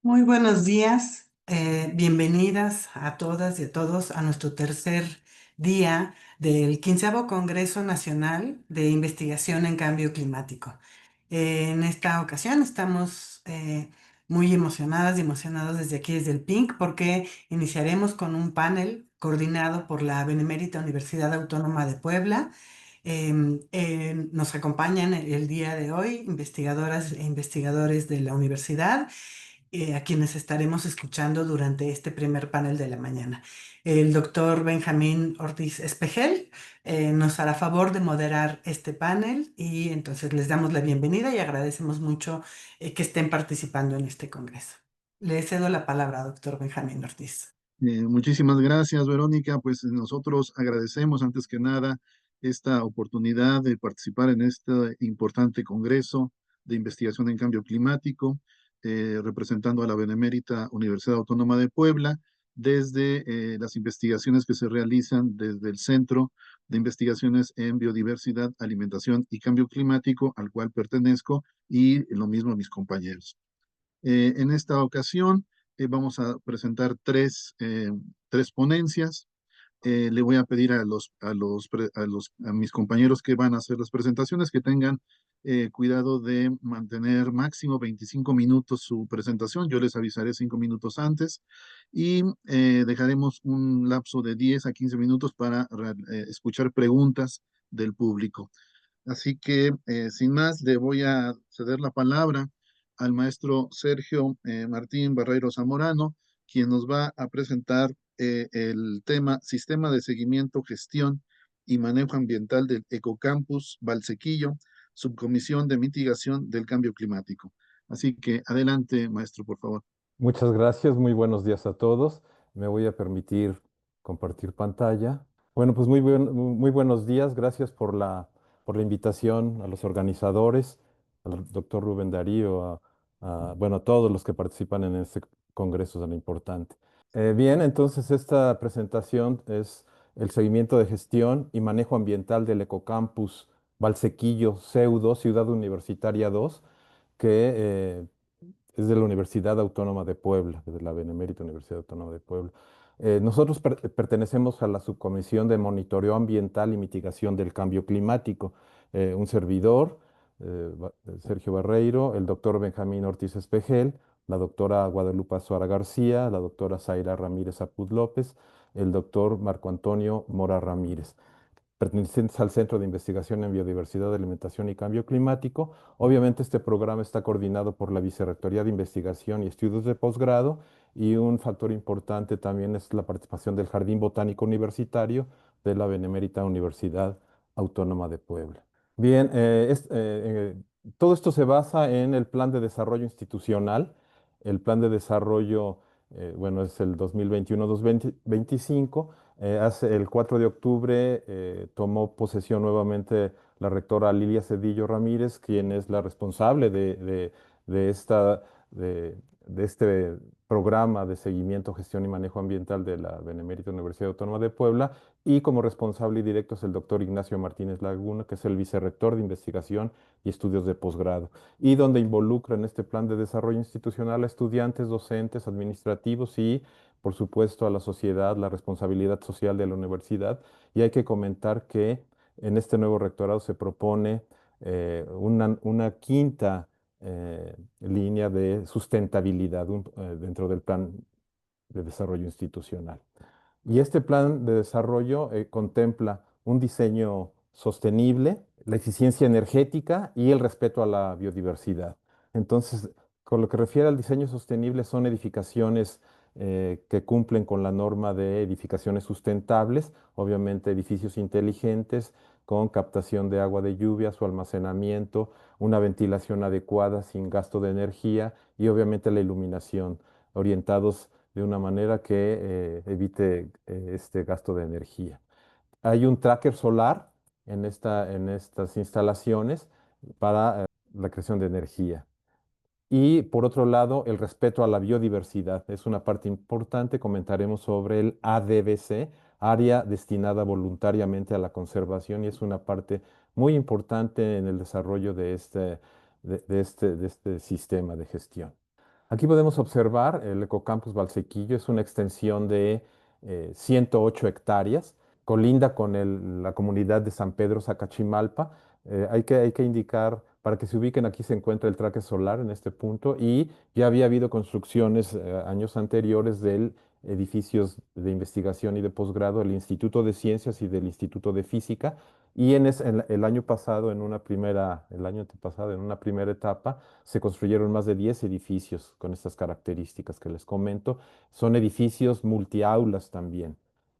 Muy buenos días, bienvenidas a todas y a todos a nuestro tercer día del 15º Congreso Nacional de Investigación en Cambio Climático. En esta ocasión estamos muy emocionadas y emocionados desde aquí, desde el PINC, porque iniciaremos con un panel coordinado por la Benemérita Universidad Autónoma de Puebla. Nos acompañan el día de hoy investigadoras e investigadores de la universidad, a quienes estaremos escuchando durante este primer panel de la mañana. El doctor Benjamín Ortiz Espejel nos hará favor de moderar este panel y entonces les damos la bienvenida y agradecemos mucho que estén participando en este congreso. Le cedo la palabra, doctor Benjamín Ortiz. Muchísimas gracias, Verónica. Pues nosotros agradecemos antes que nada esta oportunidad de participar en este importante Congreso de Investigación en Cambio Climático, representando a la Benemérita Universidad Autónoma de Puebla, desde las investigaciones que se realizan desde el Centro de Investigaciones en Biodiversidad, Alimentación y Cambio Climático, al cual pertenezco, y lo mismo a mis compañeros. En esta ocasión vamos a presentar tres ponencias. Le voy a pedir a mis compañeros que van a hacer las presentaciones que tengan cuidado de mantener máximo 25 minutos su presentación. Yo les avisaré 5 minutos antes y dejaremos un lapso de 10 a 15 minutos para escuchar preguntas del público. Así que, sin más, le voy a ceder la palabra al maestro Sergio Martín Barreiro Zamorano, quien nos va a presentar el tema Sistema de Seguimiento, Gestión y Manejo Ambiental del Ecocampus Valsequillo, Subcomisión de Mitigación del Cambio Climático. Así que adelante, maestro, por favor. Muchas gracias, muy buenos días a todos. Me voy a permitir compartir pantalla. Bueno, pues muy buenos días. Gracias por la invitación a los organizadores, al doctor Rubén Darío, bueno, a todos los que participan en este congreso tan importante. Bien, entonces esta presentación es el seguimiento de gestión y manejo ambiental del Ecocampus Valsequillo Pseudo, Ciudad Universitaria 2, que es de la Universidad Autónoma de Puebla, de la Benemérita Universidad Autónoma de Puebla. Nosotros pertenecemos a la Subcomisión de Monitoreo Ambiental y Mitigación del Cambio Climático. Un servidor, Sergio Barreiro, el doctor Benjamín Ortiz Espejel, la doctora Guadalupe Azuara García, la doctora Zaira Ramírez Apud López, el doctor Marco Antonio Mora Ramírez, pertenecientes al Centro de Investigación en Biodiversidad, Alimentación y Cambio Climático. Obviamente este programa está coordinado por la Vicerrectoría de Investigación y Estudios de Posgrado, y un factor importante también es la participación del Jardín Botánico Universitario de la Benemérita Universidad Autónoma de Puebla. Bien, todo esto se basa en el Plan de Desarrollo Institucional. El Plan de Desarrollo, bueno, es el 2021-2025. Hace el 4 de octubre tomó posesión nuevamente la rectora Lilia Cedillo Ramírez, quien es la responsable de esta, de este programa de seguimiento, gestión y manejo ambiental de la Benemérita Universidad Autónoma de Puebla, y como responsable directo es el doctor Ignacio Martínez Laguna, que es el vicerrector de investigación y estudios de posgrado, y donde involucra en este plan de desarrollo institucional a estudiantes, docentes, administrativos y por supuesto, a la sociedad, la responsabilidad social de la universidad. Y hay que comentar que en este nuevo rectorado se propone una quinta línea de sustentabilidad dentro del plan de desarrollo institucional. Y este plan de desarrollo contempla un diseño sostenible, la eficiencia energética y el respeto a la biodiversidad. Entonces, con lo que refiere al diseño sostenible, son edificaciones que cumplen con la norma de edificaciones sustentables, obviamente edificios inteligentes con captación de agua de lluvia, su almacenamiento, una ventilación adecuada sin gasto de energía y obviamente la iluminación, orientados de una manera que evite este gasto de energía. Hay un tracker solar en estas instalaciones para la creación de energía. Y por otro lado, el respeto a la biodiversidad es una parte importante. Comentaremos sobre el ADBC, Área Destinada Voluntariamente a la Conservación, y es una parte muy importante en el desarrollo de este sistema de gestión. Aquí podemos observar el Ecocampus Valsequillo, es una extensión de 108 hectáreas, colinda con la comunidad de San Pedro Sacachimalpa. Hay que indicar, para que se ubiquen, aquí se encuentra el traque solar en este punto y ya había habido construcciones años anteriores de edificios de investigación y de posgrado del Instituto de Ciencias y del Instituto de Física. Y el año pasado, el año antepasado, en una primera etapa, se construyeron más de 10 edificios con estas características que les comento. Son edificios multiaulas también.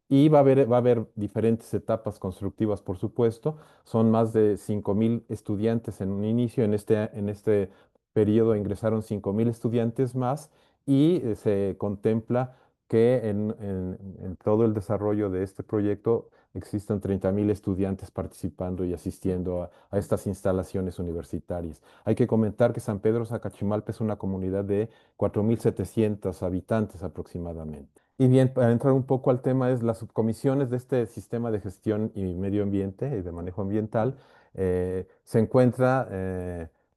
Y va a haber diferentes etapas constructivas, por supuesto. Son más de 5.000 estudiantes en un inicio. En este periodo ingresaron 5.000 estudiantes más y se contempla que en todo el desarrollo de este proyecto existen 30.000 estudiantes participando y asistiendo a estas instalaciones universitarias. Hay que comentar que San Pedro Sacachimalpa es una comunidad de 4.700 habitantes aproximadamente. Y bien, para entrar un poco al tema, es las subcomisiones de este sistema de gestión y medio ambiente y de manejo ambiental. Se encuentra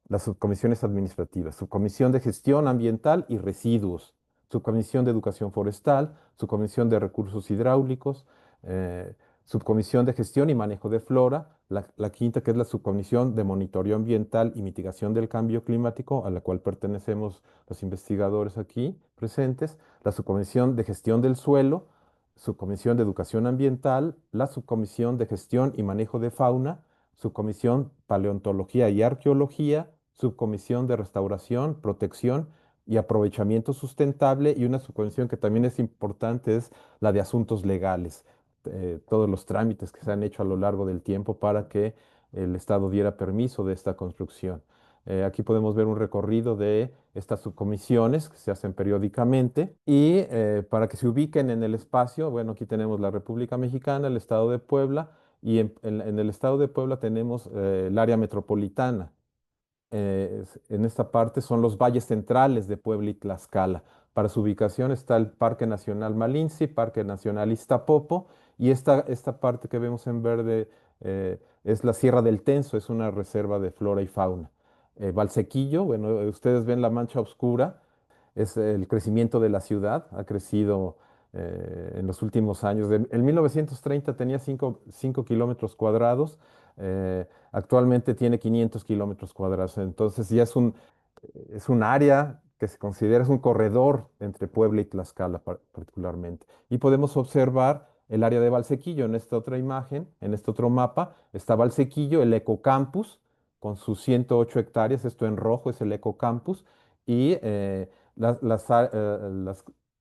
las subcomisiones administrativas, subcomisión de gestión ambiental y residuos, subcomisión de educación forestal, subcomisión de recursos hidráulicos, eh, subcomisión de gestión y manejo de flora, la quinta que es la subcomisión de monitoreo ambiental y mitigación del cambio climático, a la cual pertenecemos los investigadores aquí presentes, la subcomisión de gestión del suelo, subcomisión de educación ambiental, la subcomisión de gestión y manejo de fauna, subcomisión paleontología y arqueología, subcomisión de restauración, protección y aprovechamiento sustentable y una subcomisión que también es importante es la de asuntos legales, todos los trámites que se han hecho a lo largo del tiempo para que el Estado diera permiso de esta construcción. Aquí podemos ver un recorrido de estas subcomisiones que se hacen periódicamente y para que se ubiquen en el espacio, bueno, aquí tenemos la República Mexicana, el Estado de Puebla y en el Estado de Puebla tenemos el área metropolitana. En esta parte son los valles centrales de Puebla y Tlaxcala. Para su ubicación está el Parque Nacional Malinzi, Parque Nacional Iztapopo, y esta parte que vemos en verde es la Sierra del Tenso, es una reserva de flora y fauna. Valsequillo, bueno, ustedes ven la mancha oscura, es el crecimiento de la ciudad, ha crecido en los últimos años. En 1930 tenía 5 kilómetros cuadrados, actualmente tiene 500 kilómetros cuadrados, entonces ya es un área que se considera, es un corredor entre Puebla y Tlaxcala particularmente. Y podemos observar el área de Valsequillo en esta otra imagen, en este otro mapa, está Valsequillo, el Ecocampus, con sus 108 hectáreas, esto en rojo es el Ecocampus, y las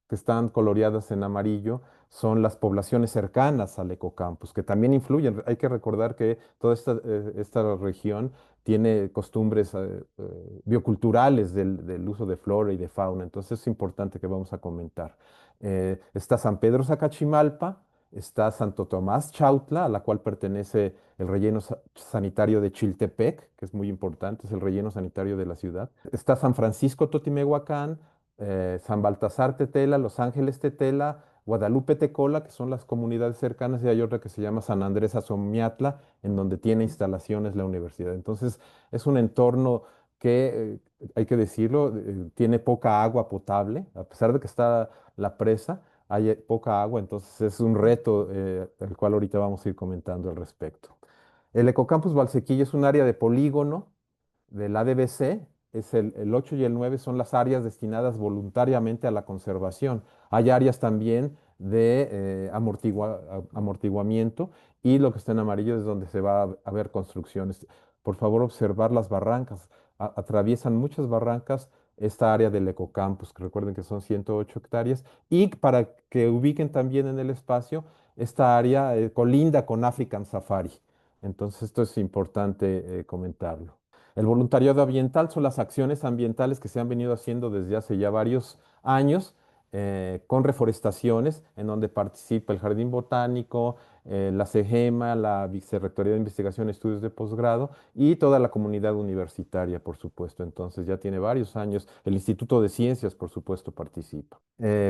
que están coloreadas en amarillo son las poblaciones cercanas al ecocampus, que también influyen. Hay que recordar que toda esta región tiene costumbres bioculturales del uso de flora y de fauna, entonces es importante que vamos a comentar. Está San Pedro Sacachimalpa, está Santo Tomás Chautla, a la cual pertenece el relleno sanitario de Chiltepec, que es muy importante, es el relleno sanitario de la ciudad. Está San Francisco Totimehuacán, San Baltasar Tetela, Los Ángeles Tetela, Guadalupe Tecola, que son las comunidades cercanas, y hay otra que se llama San Andrés Azomiatla, en donde tiene instalaciones la universidad. Entonces, es un entorno que, hay que decirlo, tiene poca agua potable, a pesar de que está la presa, hay poca agua, entonces es un reto, el cual ahorita vamos a ir comentando al respecto. El Ecocampus Valsequillo es un área de polígono del ADBC, el 8 y el 9 son las áreas destinadas voluntariamente a la conservación. Hay áreas también de amortiguamiento y lo que está en amarillo es donde se va a ver construcciones. Por favor, observar las barrancas. Atraviesan muchas barrancas esta área del ecocampus, que recuerden que son 108 hectáreas, y para que ubiquen también en el espacio, esta área colinda con African Safari. Entonces, esto es importante comentarlo. El voluntariado ambiental son las acciones ambientales que se han venido haciendo desde hace ya varios años con reforestaciones, en donde participa el Jardín Botánico, la CEGEMA, la Vicerrectoría de Investigación y Estudios de Posgrado y toda la comunidad universitaria, por supuesto. Entonces ya tiene varios años. El Instituto de Ciencias, por supuesto, participa.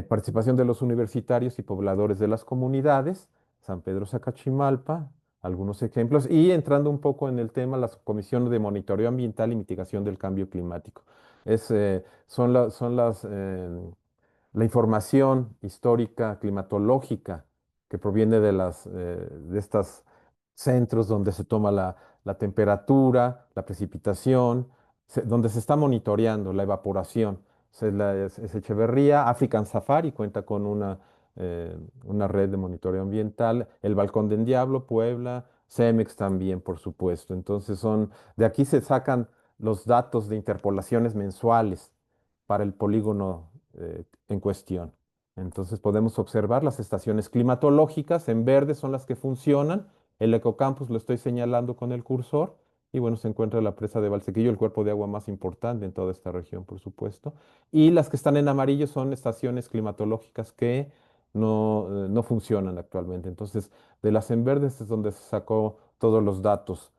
Participación de los universitarios y pobladores de las comunidades, San Pedro Sacachimalpa, algunos ejemplos. Y entrando un poco en el tema, la Subcomisión de Monitoreo Ambiental y Mitigación del Cambio Climático. Son la información histórica, climatológica, que proviene de estos centros donde se toma la temperatura, la precipitación, donde se está monitoreando la evaporación. Es Echeverría, African Safari cuenta con una red de monitoreo ambiental, el Balcón del Diablo, Puebla, Cemex también, por supuesto. Entonces de aquí se sacan los datos de interpolaciones mensuales para el polígono en cuestión. Entonces podemos observar las estaciones climatológicas en verde son las que funcionan. El ecocampus lo estoy señalando con el cursor. Y bueno, se encuentra la presa de Valsequillo, el cuerpo de agua más importante en toda esta región, por supuesto. Y las que están en amarillo son estaciones climatológicas que no funcionan actualmente. Entonces, de las en verdes es donde se sacó todos los datos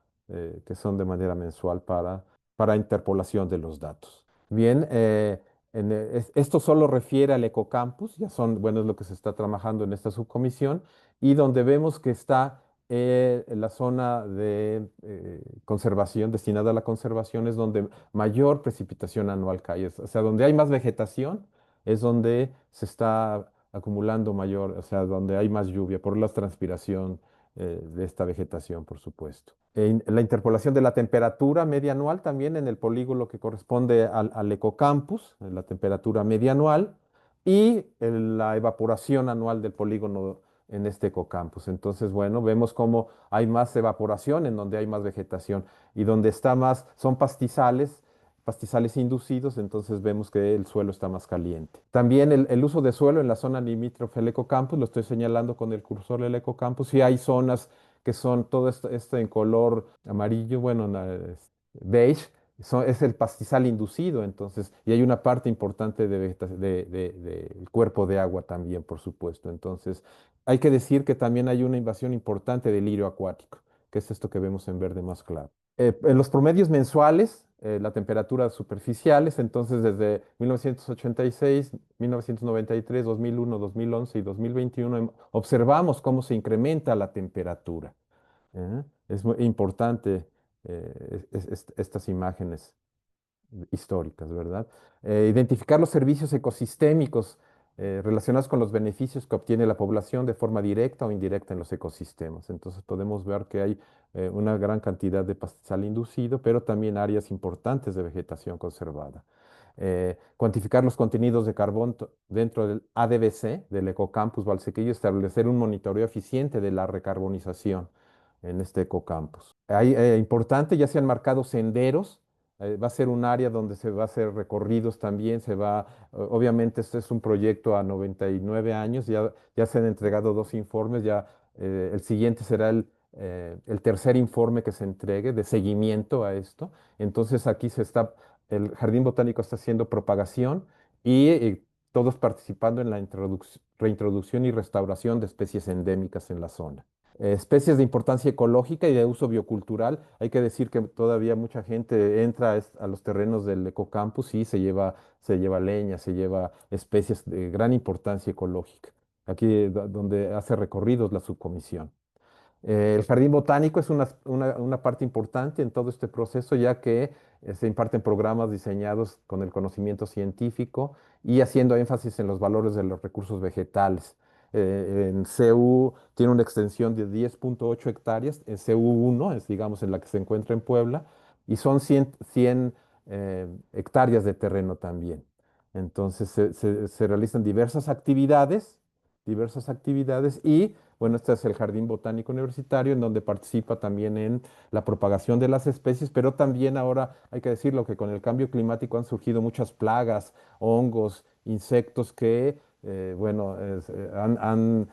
que son de manera mensual para interpolación de los datos. Bien, esto solo refiere al ecocampus, bueno, es lo que se está trabajando en esta subcomisión, y donde vemos que está la zona de conservación, destinada a la conservación, es donde mayor precipitación anual cae. O sea, donde hay más vegetación, es donde se está acumulando mayor, o sea, donde hay más lluvia por la transpiración de esta vegetación, por supuesto. La interpolación de la temperatura media anual también en el polígono que corresponde al ecocampus, la temperatura media anual, y la evaporación anual del polígono en este ecocampus. Entonces, bueno, vemos cómo hay más evaporación en donde hay más vegetación y donde está más, son pastizales inducidos, entonces vemos que el suelo está más caliente. También el uso de suelo en la zona limítrofe al ecocampus, lo estoy señalando con el cursor del ecocampus, y hay zonas que son todo esto en color amarillo, bueno, beige, es el pastizal inducido, entonces, y hay una parte importante del cuerpo de agua también, por supuesto. Entonces, hay que decir que también hay una invasión importante del lirio acuático, que es esto que vemos en verde más claro. En los promedios mensuales, la temperatura superficiales, entonces desde 1986, 1993, 2001, 2011 y 2021, observamos cómo se incrementa la temperatura. Es muy importante estas imágenes históricas, ¿verdad? Identificar los servicios ecosistémicos relacionados con los beneficios que obtiene la población de forma directa o indirecta en los ecosistemas. Entonces podemos ver que hay una gran cantidad de pastizal inducido, pero también áreas importantes de vegetación conservada. Cuantificar los contenidos de carbón dentro del ADBC, del Ecocampus Valsequillo, establecer un monitoreo eficiente de la recarbonización en este ecocampus. Hay importante, ya se han marcado senderos, va a ser un área donde se va a hacer recorridos también, obviamente este es un proyecto a 99 años, ya se han entregado 2 informes, ya el siguiente será el tercer informe que se entregue de seguimiento a esto. Entonces aquí el Jardín Botánico está haciendo propagación y todos participando en la reintroducción y restauración de especies endémicas en la zona. Especies de importancia ecológica y de uso biocultural. Hay que decir que todavía mucha gente entra a los terrenos del ecocampus y se lleva leña, se lleva especies de gran importancia ecológica. Aquí donde hace recorridos la subcomisión. El jardín botánico es una parte importante en todo este proceso, ya que se imparten programas diseñados con el conocimiento científico y haciendo énfasis en los valores de los recursos vegetales. En CU tiene una extensión de 10.8 hectáreas, en CU1 es, digamos, en la que se encuentra en Puebla, y son 100 hectáreas de terreno también. Entonces se realizan diversas actividades y bueno, este es el Jardín Botánico Universitario, en donde participa también en la propagación de las especies, pero también ahora hay que decirlo que con el cambio climático han surgido muchas plagas, hongos, insectos que, bueno, han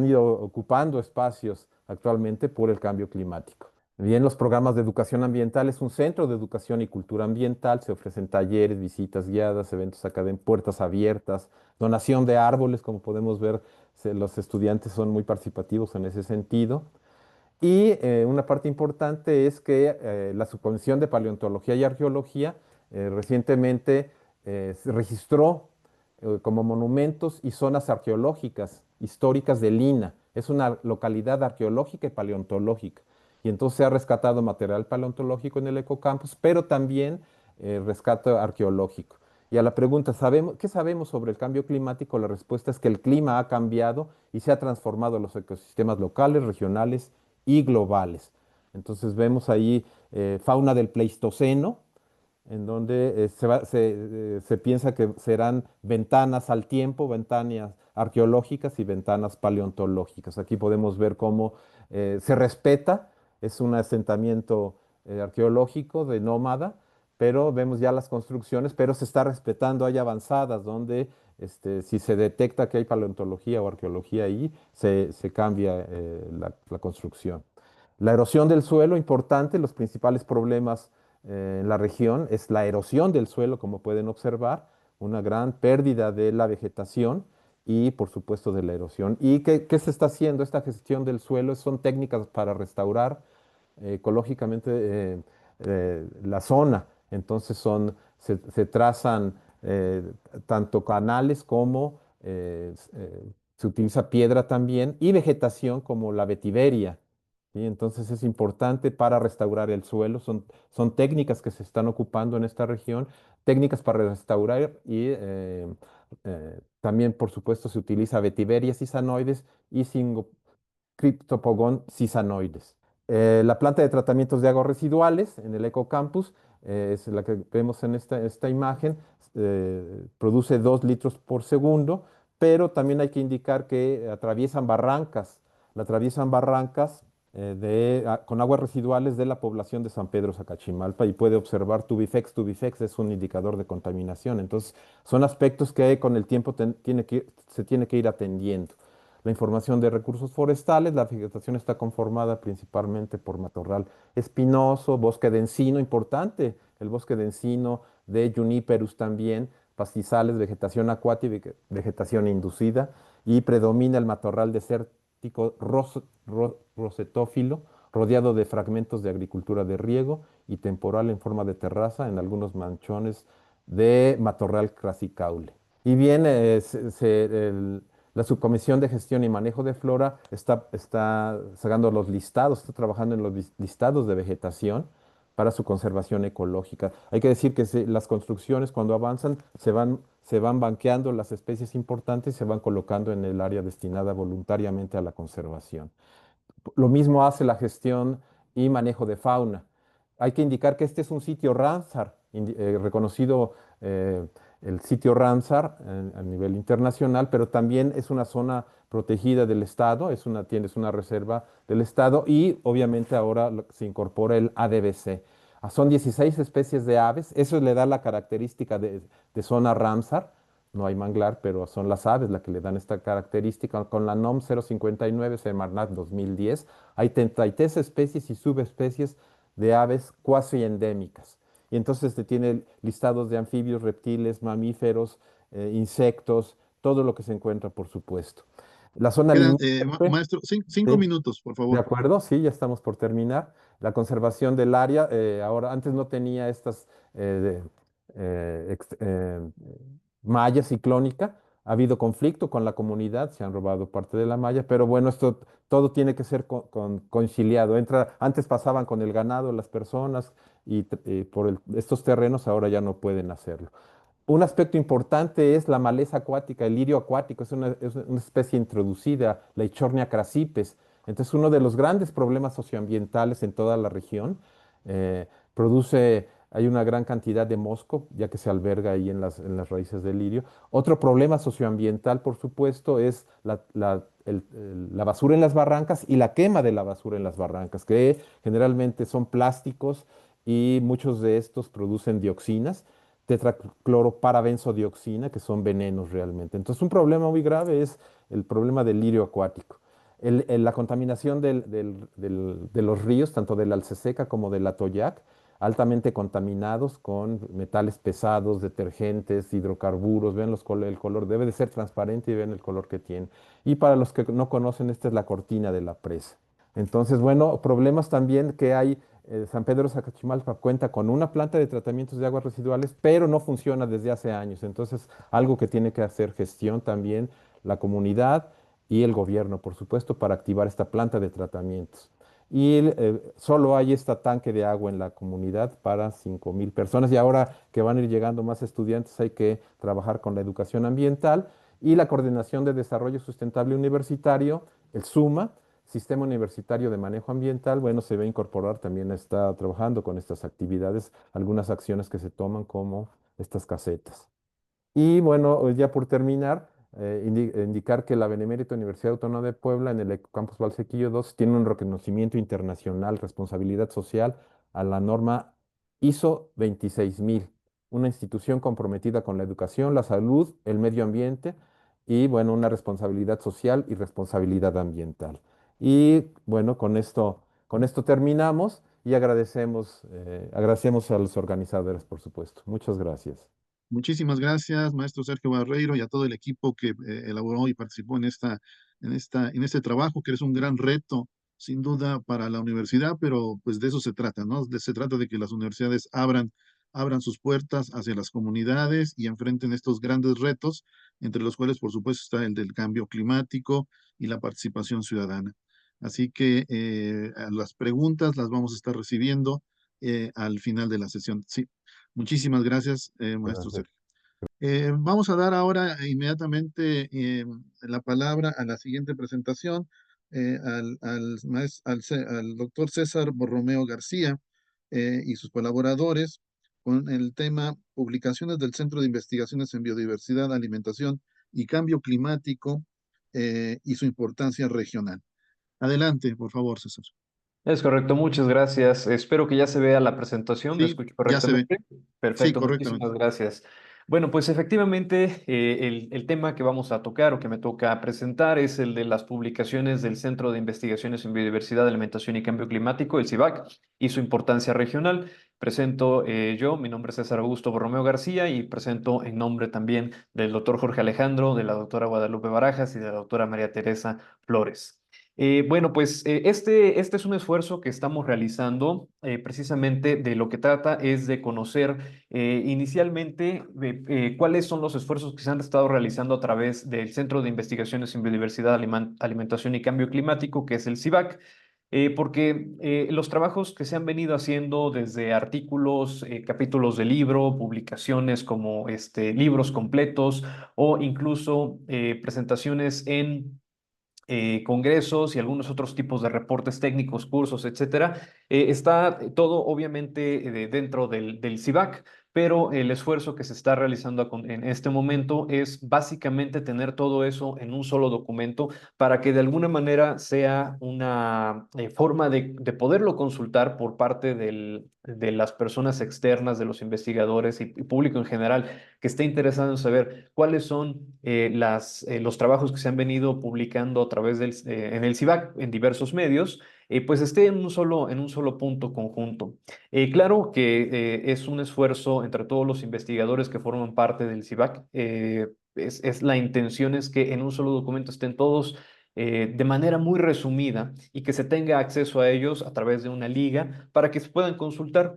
ido ocupando espacios actualmente por el cambio climático. Bien, los programas de educación ambiental es un centro de educación y cultura ambiental. Se ofrecen talleres, visitas guiadas, eventos académicos, puertas abiertas, donación de árboles, como podemos ver, los estudiantes son muy participativos en ese sentido. Y una parte importante es que la Subcomisión de Paleontología y Arqueología recientemente se registró como monumentos y zonas arqueológicas históricas de Lina. Es una localidad arqueológica y paleontológica. Y entonces se ha rescatado material paleontológico en el ecocampus, pero también rescate arqueológico. Y a la pregunta, ¿qué sabemos sobre el cambio climático? La respuesta es que el clima ha cambiado y se ha transformado los ecosistemas locales, regionales y globales. Entonces vemos ahí fauna del Pleistoceno, en donde se piensa que serán ventanas al tiempo, ventanas arqueológicas y ventanas paleontológicas. Aquí podemos ver cómo se respeta, es un asentamiento arqueológico de nómada, pero vemos ya las construcciones, pero se está respetando, hay avanzadas donde si se detecta que hay paleontología o arqueología ahí, se cambia la construcción. La erosión del suelo, importante, los principales problemas en la región es la erosión del suelo, como pueden observar, una gran pérdida de la vegetación y, por supuesto, de la erosión. ¿Y qué se está haciendo? Esta gestión del suelo son técnicas para restaurar ecológicamente la zona. Entonces se trazan tanto canales como se utiliza piedra también y vegetación como la vetiveria. ¿Sí? Entonces es importante para restaurar el suelo. Son técnicas que se están ocupando en esta región, técnicas para restaurar y también, por supuesto, se utiliza vetiveria cisanoides y Cryptopogon cisanoides. La planta de tratamientos de aguas residuales en el Ecocampus, es la que vemos en esta imagen, produce 2 litros por segundo, pero también hay que indicar que atraviesan barrancas. La atraviesan barrancas con aguas residuales de la población de San Pedro Sacachimalpa y puede observar Tubifex. Tubifex es un indicador de contaminación. Entonces, son aspectos que con el tiempo se tiene que ir atendiendo. La información de recursos forestales, la vegetación está conformada principalmente por matorral espinoso, bosque de encino, importante, el bosque de encino, de Juniperus también, pastizales, vegetación acuática y vegetación inducida, y predomina el matorral desértico rosetófilo, rodeado de fragmentos de agricultura de riego y temporal en forma de terraza en algunos manchones de matorral crasicaule. Y bien, la Subcomisión de Gestión y Manejo de Flora está sacando los listados, está trabajando en los listados de vegetación para su conservación ecológica. Hay que decir que las construcciones cuando avanzan se van banqueando las especies importantes y se van colocando en el área destinada voluntariamente a la conservación. Lo mismo hace la gestión y manejo de fauna. Hay que indicar que este es un sitio Ramsar, reconocido el sitio Ramsar a nivel internacional, pero también es una zona protegida del Estado, tienes una reserva del Estado y obviamente ahora se incorpora el ADBC. Son 16 especies de aves, eso le da la característica de zona Ramsar. No hay manglar, pero son las aves las que le dan esta característica. Con la NOM 059 Semarnat 2010 hay 33 especies y subespecies de aves cuasi endémicas. Y entonces tiene listados de anfibios, reptiles, mamíferos, insectos, todo lo que se encuentra, por supuesto. La zona Quedan, limítrofe, maestro, 5 minutos, por ¿de favor. acuerdo? Sí, ya estamos por terminar. La conservación del área, ahora antes no tenía estas malla ciclónica. Ha habido conflicto con la comunidad, se han robado parte de la malla, pero bueno, esto todo tiene que ser conciliado. Antes pasaban con el ganado las personas y por estos terrenos ahora ya no pueden hacerlo. Un aspecto importante es la maleza acuática, el lirio acuático, es una especie introducida, la Eichhornia crassipes. Entonces, uno de los grandes problemas socioambientales en toda la región, eh, hay una gran cantidad de mosco, ya que se alberga ahí en las raíces del lirio. Otro problema socioambiental, por supuesto, es la basura en las barrancas y la quema de la basura en las barrancas, que generalmente son plásticos y muchos de estos producen dioxinas tetracloroparabenzo-dioxina, que son venenos realmente. Entonces, un problema muy grave es el problema del lirio acuático. La contaminación de los ríos, tanto del Alceseca como del Atoyac, altamente contaminados con metales pesados, detergentes, hidrocarburos. Vean el color, debe de ser transparente y vean el color que tiene. Y para los que no conocen, esta es la cortina de la presa. Entonces, bueno, problemas también que hay. San Pedro Sacachimalpa cuenta con una planta de tratamientos de aguas residuales, pero no funciona desde hace años. Entonces, algo que tiene que hacer gestión también la comunidad y el gobierno, por supuesto, para activar esta planta de tratamientos. y solo hay este tanque de agua en la comunidad para 5,000 personas. Y ahora que van a ir llegando más estudiantes, hay que trabajar con la educación ambiental y la Coordinación de Desarrollo Sustentable Universitario, el SUMA, Sistema Universitario de Manejo Ambiental. Bueno, se va a incorporar, también está trabajando con estas actividades, algunas acciones que se toman como estas casetas. Y bueno, ya por terminar, indicar que la Benemérita Universidad Autónoma de Puebla en el Ecocampus Valsequillo 2 tiene un reconocimiento internacional, responsabilidad social, a la norma ISO 26000, una institución comprometida con la educación, la salud, el medio ambiente y bueno, una responsabilidad social y responsabilidad ambiental. Y bueno, con esto terminamos y agradecemos a los organizadores, por supuesto. Muchas gracias. Muchísimas gracias, maestro Sergio Barreiro, y a todo el equipo que elaboró y participó en este trabajo, que es un gran reto, sin duda, para la universidad, pero pues de eso se trata, ¿no? Se trata de que las universidades abran sus puertas hacia las comunidades y enfrenten estos grandes retos, entre los cuales, por supuesto, está el del cambio climático y la participación ciudadana. Así que a las preguntas las vamos a estar recibiendo al final de la sesión. Sí, muchísimas gracias, maestro Gracias. Sergio. Vamos a dar ahora inmediatamente la palabra a la siguiente presentación, al doctor César Borromeo García y sus colaboradores con el tema Publicaciones del Centro de Investigaciones en Biodiversidad, Alimentación y Cambio Climático y su importancia regional. Adelante, por favor, César. Es correcto, muchas gracias. Espero que ya se vea la presentación, ¿me Sí, escucho ya se ve. correctamente? Sí, Perfecto, correctamente. muchísimas gracias. Bueno, pues efectivamente el tema que vamos a tocar o que me toca presentar es el de las publicaciones del Centro de Investigaciones en Biodiversidad, Alimentación y Cambio Climático, el CIBAC, y su importancia regional. Presento mi nombre es César Augusto Borromeo García y presento en nombre también del doctor Jorge Alejandro, de la doctora Guadalupe Barajas y de la doctora María Teresa Flores. Bueno, pues este es un esfuerzo que estamos realizando precisamente de lo que trata es de conocer inicialmente cuáles son los esfuerzos que se han estado realizando a través del Centro de Investigaciones en Biodiversidad, Alimentación y Cambio Climático, que es el CIBAC. Porque los trabajos que se han venido haciendo desde artículos, capítulos de libro, publicaciones como libros completos o incluso presentaciones en congresos y algunos otros tipos de reportes técnicos, cursos, etcétera. Está todo obviamente dentro del CIVAC, pero el esfuerzo que se está realizando en este momento es básicamente tener todo eso en un solo documento para que de alguna manera sea una forma de poderlo consultar por parte de las personas externas, de los investigadores y público en general que esté interesado en saber cuáles son los trabajos que se han venido publicando a través en el CIVAC en diversos medios, pues esté en un solo punto conjunto. Claro que es un esfuerzo entre todos los investigadores que forman parte del CIVAC. La intención es que en un solo documento estén todos de manera muy resumida y que se tenga acceso a ellos a través de una liga para que se puedan consultar.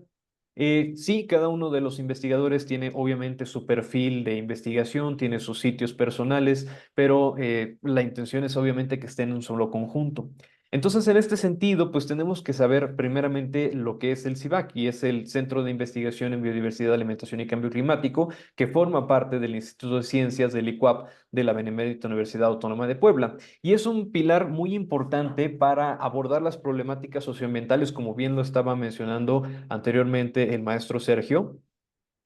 Sí, cada uno de los investigadores tiene obviamente su perfil de investigación, tiene sus sitios personales, pero la intención es obviamente que estén en un solo conjunto. Entonces, en este sentido, pues tenemos que saber primeramente lo que es el CIVAC, y es el Centro de Investigación en Biodiversidad, Alimentación y Cambio Climático, que forma parte del Instituto de Ciencias del ICUAP de la Benemérita Universidad Autónoma de Puebla. Y es un pilar muy importante para abordar las problemáticas socioambientales, como bien lo estaba mencionando anteriormente el maestro Sergio,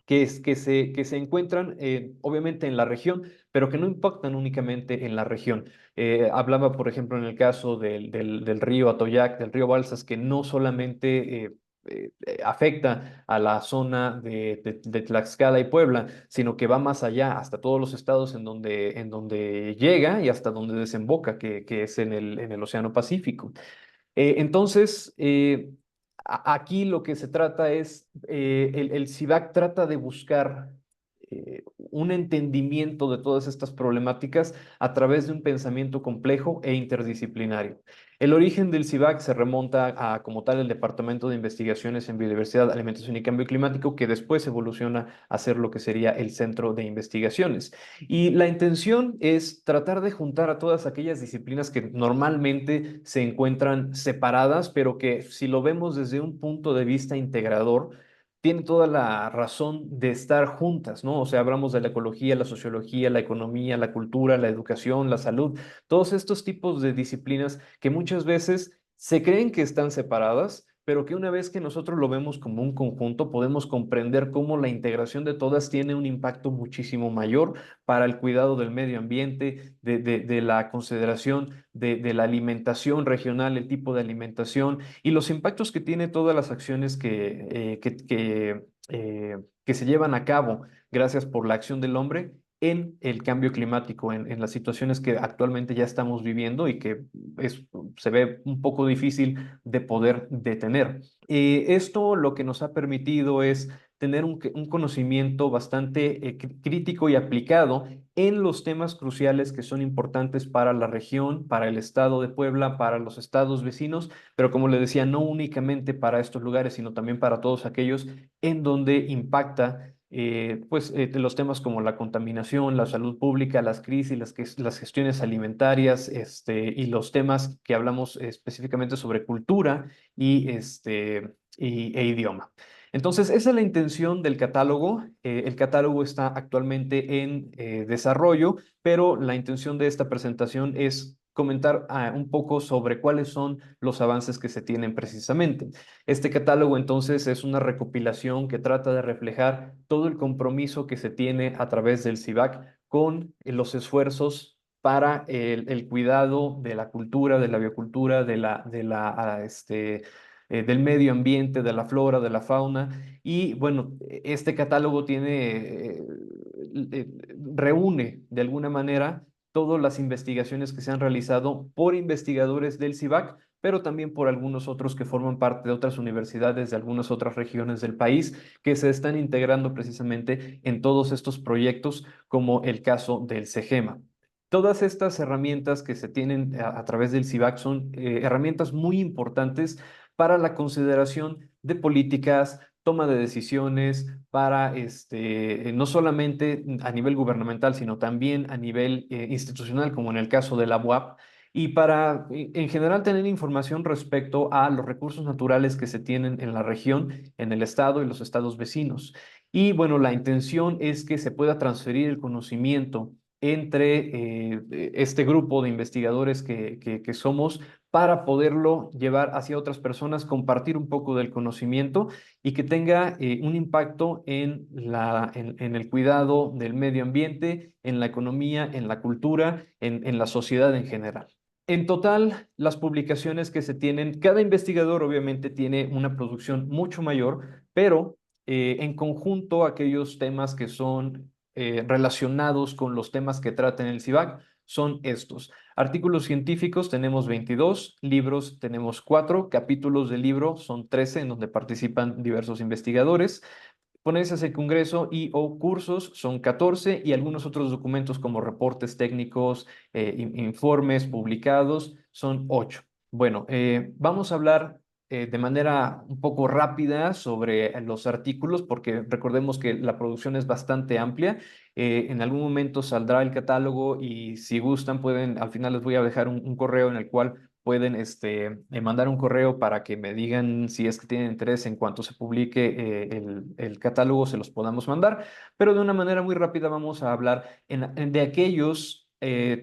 que se encuentran obviamente en la región, pero que no impactan únicamente en la región. Hablaba, por ejemplo, en el caso del río Atoyac, del río Balsas, que no solamente afecta a la zona de Tlaxcala y Puebla, sino que va más allá, hasta todos los estados en donde llega y hasta donde desemboca, que es en el Océano Pacífico. Entonces, aquí lo que se trata es, el CIVAC trata de buscar un entendimiento de todas estas problemáticas a través de un pensamiento complejo e interdisciplinario. El origen del CIVAC se remonta a, como tal, el Departamento de Investigaciones en Biodiversidad, Alimentación y Cambio Climático, que después evoluciona a ser lo que sería el Centro de Investigaciones. Y la intención es tratar de juntar a todas aquellas disciplinas que normalmente se encuentran separadas, pero que si lo vemos desde un punto de vista integrador, tiene toda la razón de estar juntas, ¿no? O sea, hablamos de la ecología, la sociología, la economía, la cultura, la educación, la salud, todos estos tipos de disciplinas que muchas veces se creen que están separadas, pero que una vez que nosotros lo vemos como un conjunto, podemos comprender cómo la integración de todas tiene un impacto muchísimo mayor para el cuidado del medio ambiente, de la consideración de la alimentación regional, el tipo de alimentación y los impactos que tiene todas las acciones que se llevan a cabo gracias por la acción del hombre en el cambio climático, en las situaciones que actualmente ya estamos viviendo y que se ve un poco difícil de poder detener. Esto lo que nos ha permitido es tener un conocimiento bastante crítico y aplicado en los temas cruciales que son importantes para la región, para el estado de Puebla, para los estados vecinos, pero como le decía, no únicamente para estos lugares, sino también para todos aquellos en donde impacta los temas como la contaminación, la salud pública, las crisis, las gestiones alimentarias, y los temas que hablamos específicamente sobre cultura e idioma. Entonces, esa es la intención del catálogo. El catálogo está actualmente en desarrollo, pero la intención de esta presentación es comentar un poco sobre cuáles son los avances que se tienen precisamente. Este catálogo entonces es una recopilación que trata de reflejar todo el compromiso que se tiene a través del CIVAC con los esfuerzos para el cuidado de la cultura, de la biocultura, del medio ambiente, de la flora, de la fauna. Y bueno, este catálogo reúne de alguna manera todas las investigaciones que se han realizado por investigadores del CIVAC, pero también por algunos otros que forman parte de otras universidades de algunas otras regiones del país que se están integrando precisamente en todos estos proyectos, como el caso del CEGEMA. Todas estas herramientas que se tienen a través del CIVAC son herramientas muy importantes para la consideración de políticas, toma de decisiones, para no solamente a nivel gubernamental, sino también a nivel institucional, como en el caso de la UAP, y para en general tener información respecto a los recursos naturales que se tienen en la región, en el estado y los estados vecinos. Y bueno, la intención es que se pueda transferir el conocimiento entre este grupo de investigadores que somos para poderlo llevar hacia otras personas, compartir un poco del conocimiento y que tenga un impacto en el cuidado del medio ambiente, en la economía, en la cultura, en la sociedad en general. En total, las publicaciones que se tienen, cada investigador obviamente tiene una producción mucho mayor, pero en conjunto aquellos temas que son relacionados con los temas que trata en el CIVAC son estos. Artículos científicos tenemos 22, libros tenemos 4, capítulos de libro son 13 en donde participan diversos investigadores. Ponencias en congreso y o cursos son 14 y algunos otros documentos como reportes técnicos, informes publicados son 8. Bueno, vamos a hablar de manera un poco rápida sobre los artículos porque recordemos que la producción es bastante amplia. En algún momento saldrá el catálogo y si gustan pueden, al final les voy a dejar un correo en el cual pueden mandar un correo para que me digan si es que tienen interés en cuanto se publique el catálogo, se los podamos mandar, pero de una manera muy rápida vamos a hablar de aquellos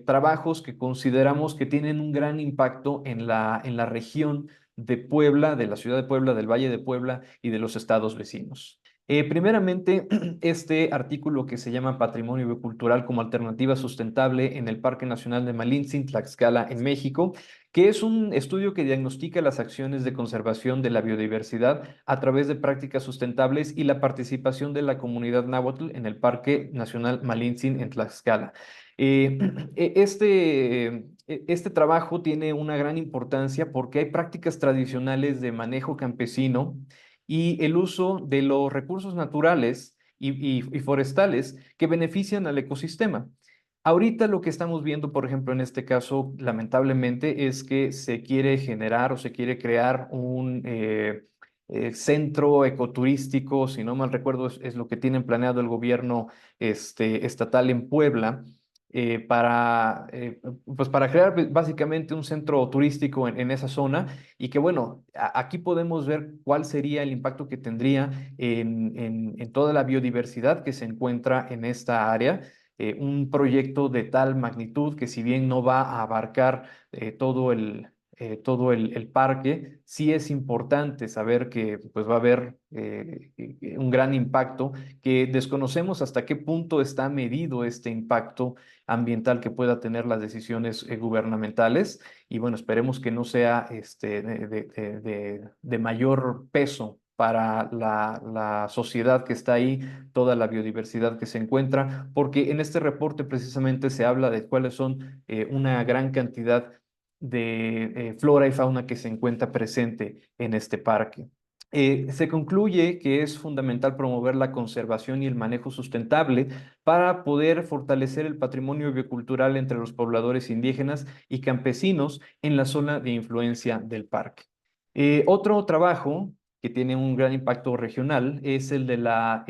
trabajos que consideramos que tienen un gran impacto en la región de Puebla, de la ciudad de Puebla, del Valle de Puebla y de los estados vecinos. Primeramente, este artículo que se llama Patrimonio Biocultural como Alternativa Sustentable en el Parque Nacional de Malintzin, Tlaxcala, en México, que es un estudio que diagnostica las acciones de conservación de la biodiversidad a través de prácticas sustentables y la participación de la comunidad náhuatl en el Parque Nacional Malintzin en Tlaxcala. Este trabajo tiene una gran importancia porque hay prácticas tradicionales de manejo campesino y el uso de los recursos naturales y forestales que benefician al ecosistema. Ahorita lo que estamos viendo, por ejemplo, en este caso, lamentablemente, es que se quiere generar o se quiere crear un centro ecoturístico, si no mal recuerdo, es lo que tienen planeado el gobierno estatal en Puebla, pues para crear básicamente un centro turístico en esa zona y que bueno, aquí podemos ver cuál sería el impacto que tendría en toda la biodiversidad que se encuentra en esta área. Un proyecto de tal magnitud que si bien no va a abarcar todo el parque, sí es importante saber que pues, va a haber un gran impacto, que desconocemos hasta qué punto está medido este impacto ambiental que pueda tener las decisiones gubernamentales y bueno, esperemos que no sea de mayor peso para la sociedad que está ahí, toda la biodiversidad que se encuentra, porque en este reporte precisamente se habla de cuáles son una gran cantidad de flora y fauna que se encuentra presente en este parque. Se concluye que es fundamental promover la conservación y el manejo sustentable para poder fortalecer el patrimonio biocultural entre los pobladores indígenas y campesinos en la zona de influencia del parque. Otro trabajo que tiene un gran impacto regional es el de la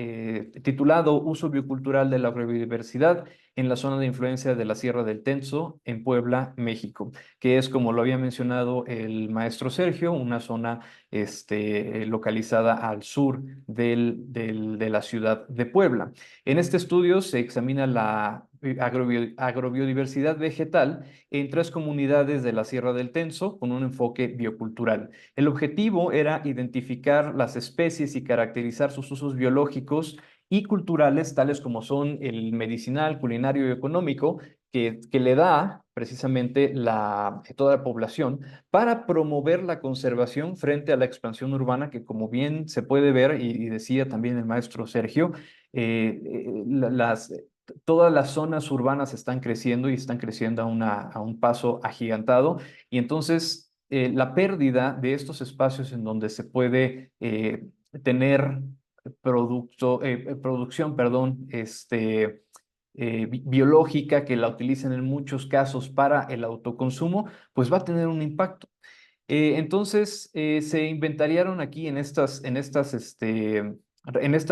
titulado Uso biocultural de la agrobiodiversidad en la zona de influencia de la Sierra del Tenso en Puebla, México, que es, como lo había mencionado el maestro Sergio, una zona localizada al sur de la ciudad de Puebla. En este estudio se examina la agrobiodiversidad vegetal en 3 comunidades de la Sierra del Tenso con un enfoque biocultural. El objetivo era identificar las especies y caracterizar sus usos biológicos y culturales, tales como son el medicinal, culinario y económico, que le da precisamente toda la población para promover la conservación frente a la expansión urbana, que como bien se puede ver, y decía también el maestro Sergio, todas las zonas urbanas están creciendo y están creciendo a un paso agigantado, y entonces la pérdida de estos espacios en donde se puede tener producción, perdón, biológica que la utilizan en muchos casos para el autoconsumo, pues va a tener un impacto. Entonces, se inventariaron aquí en esta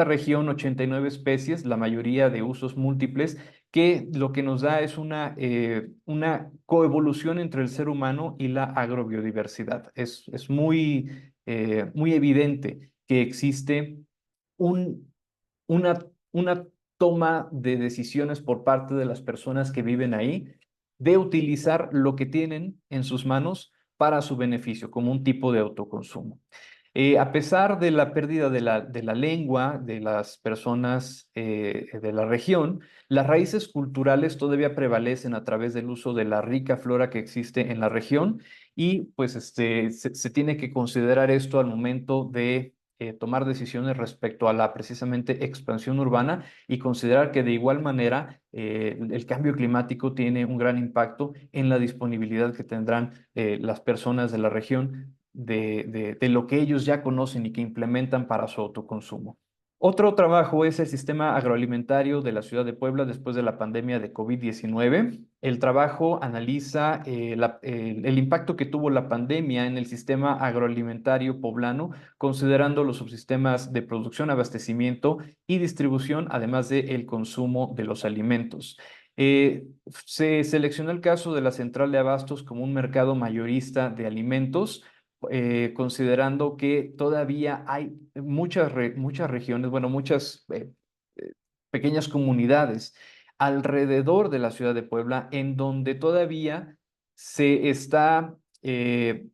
región 89 especies, la mayoría de usos múltiples, que lo que nos da es una coevolución entre el ser humano y la agrobiodiversidad. Es muy evidente que existe un, una toma de decisiones por parte de las personas que viven ahí de utilizar lo que tienen en sus manos para su beneficio, como un tipo de autoconsumo. A pesar de la pérdida de la lengua de las personas de la región, las raíces culturales todavía prevalecen a través del uso de la rica flora que existe en la región y pues se tiene que considerar esto al momento de tomar decisiones respecto a la precisamente expansión urbana y considerar que de igual manera el cambio climático tiene un gran impacto en la disponibilidad que tendrán las personas de la región de lo que ellos ya conocen y que implementan para su autoconsumo. Otro trabajo es el sistema agroalimentario de la ciudad de Puebla después de la pandemia de COVID-19. El trabajo analiza el impacto que tuvo la pandemia en el sistema agroalimentario poblano, considerando los subsistemas de producción, abastecimiento y distribución, además del consumo de los alimentos. Se seleccionó el caso de la central de abastos como un mercado mayorista de alimentos, considerando que todavía hay muchas regiones, bueno, muchas pequeñas comunidades alrededor de la ciudad de Puebla en donde todavía se está, eh,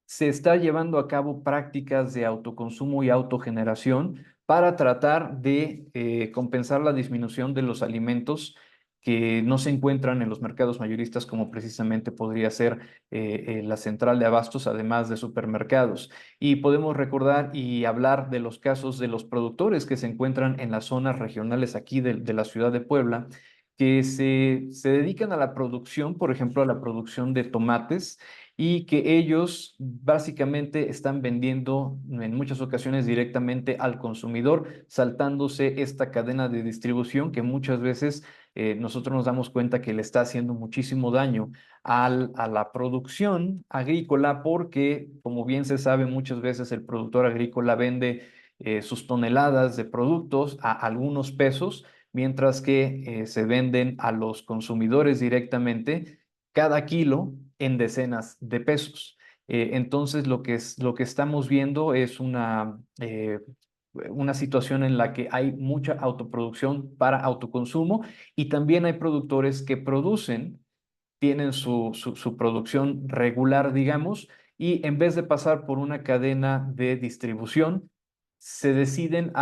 se está llevando a cabo prácticas de autoconsumo y autogeneración para tratar de compensar la disminución de los alimentos que no se encuentran en los mercados mayoristas, como precisamente podría ser la central de abastos, además de supermercados. Y podemos recordar y hablar de los casos de los productores que se encuentran en las zonas regionales aquí de la ciudad de Puebla, que se dedican a la producción, por ejemplo, a la producción de tomates, y que ellos básicamente están vendiendo en muchas ocasiones directamente al consumidor, saltándose esta cadena de distribución que muchas veces nosotros nos damos cuenta que le está haciendo muchísimo daño a la producción agrícola porque, como bien se sabe, muchas veces el productor agrícola vende sus toneladas de productos a algunos pesos, mientras que se venden a los consumidores directamente cada kilo en decenas de pesos. Entonces, lo que estamos viendo es una situación en la que hay mucha autoproducción para autoconsumo y también hay productores que producen, tienen su producción regular, digamos, y en vez de pasar por una cadena de distribución, se deciden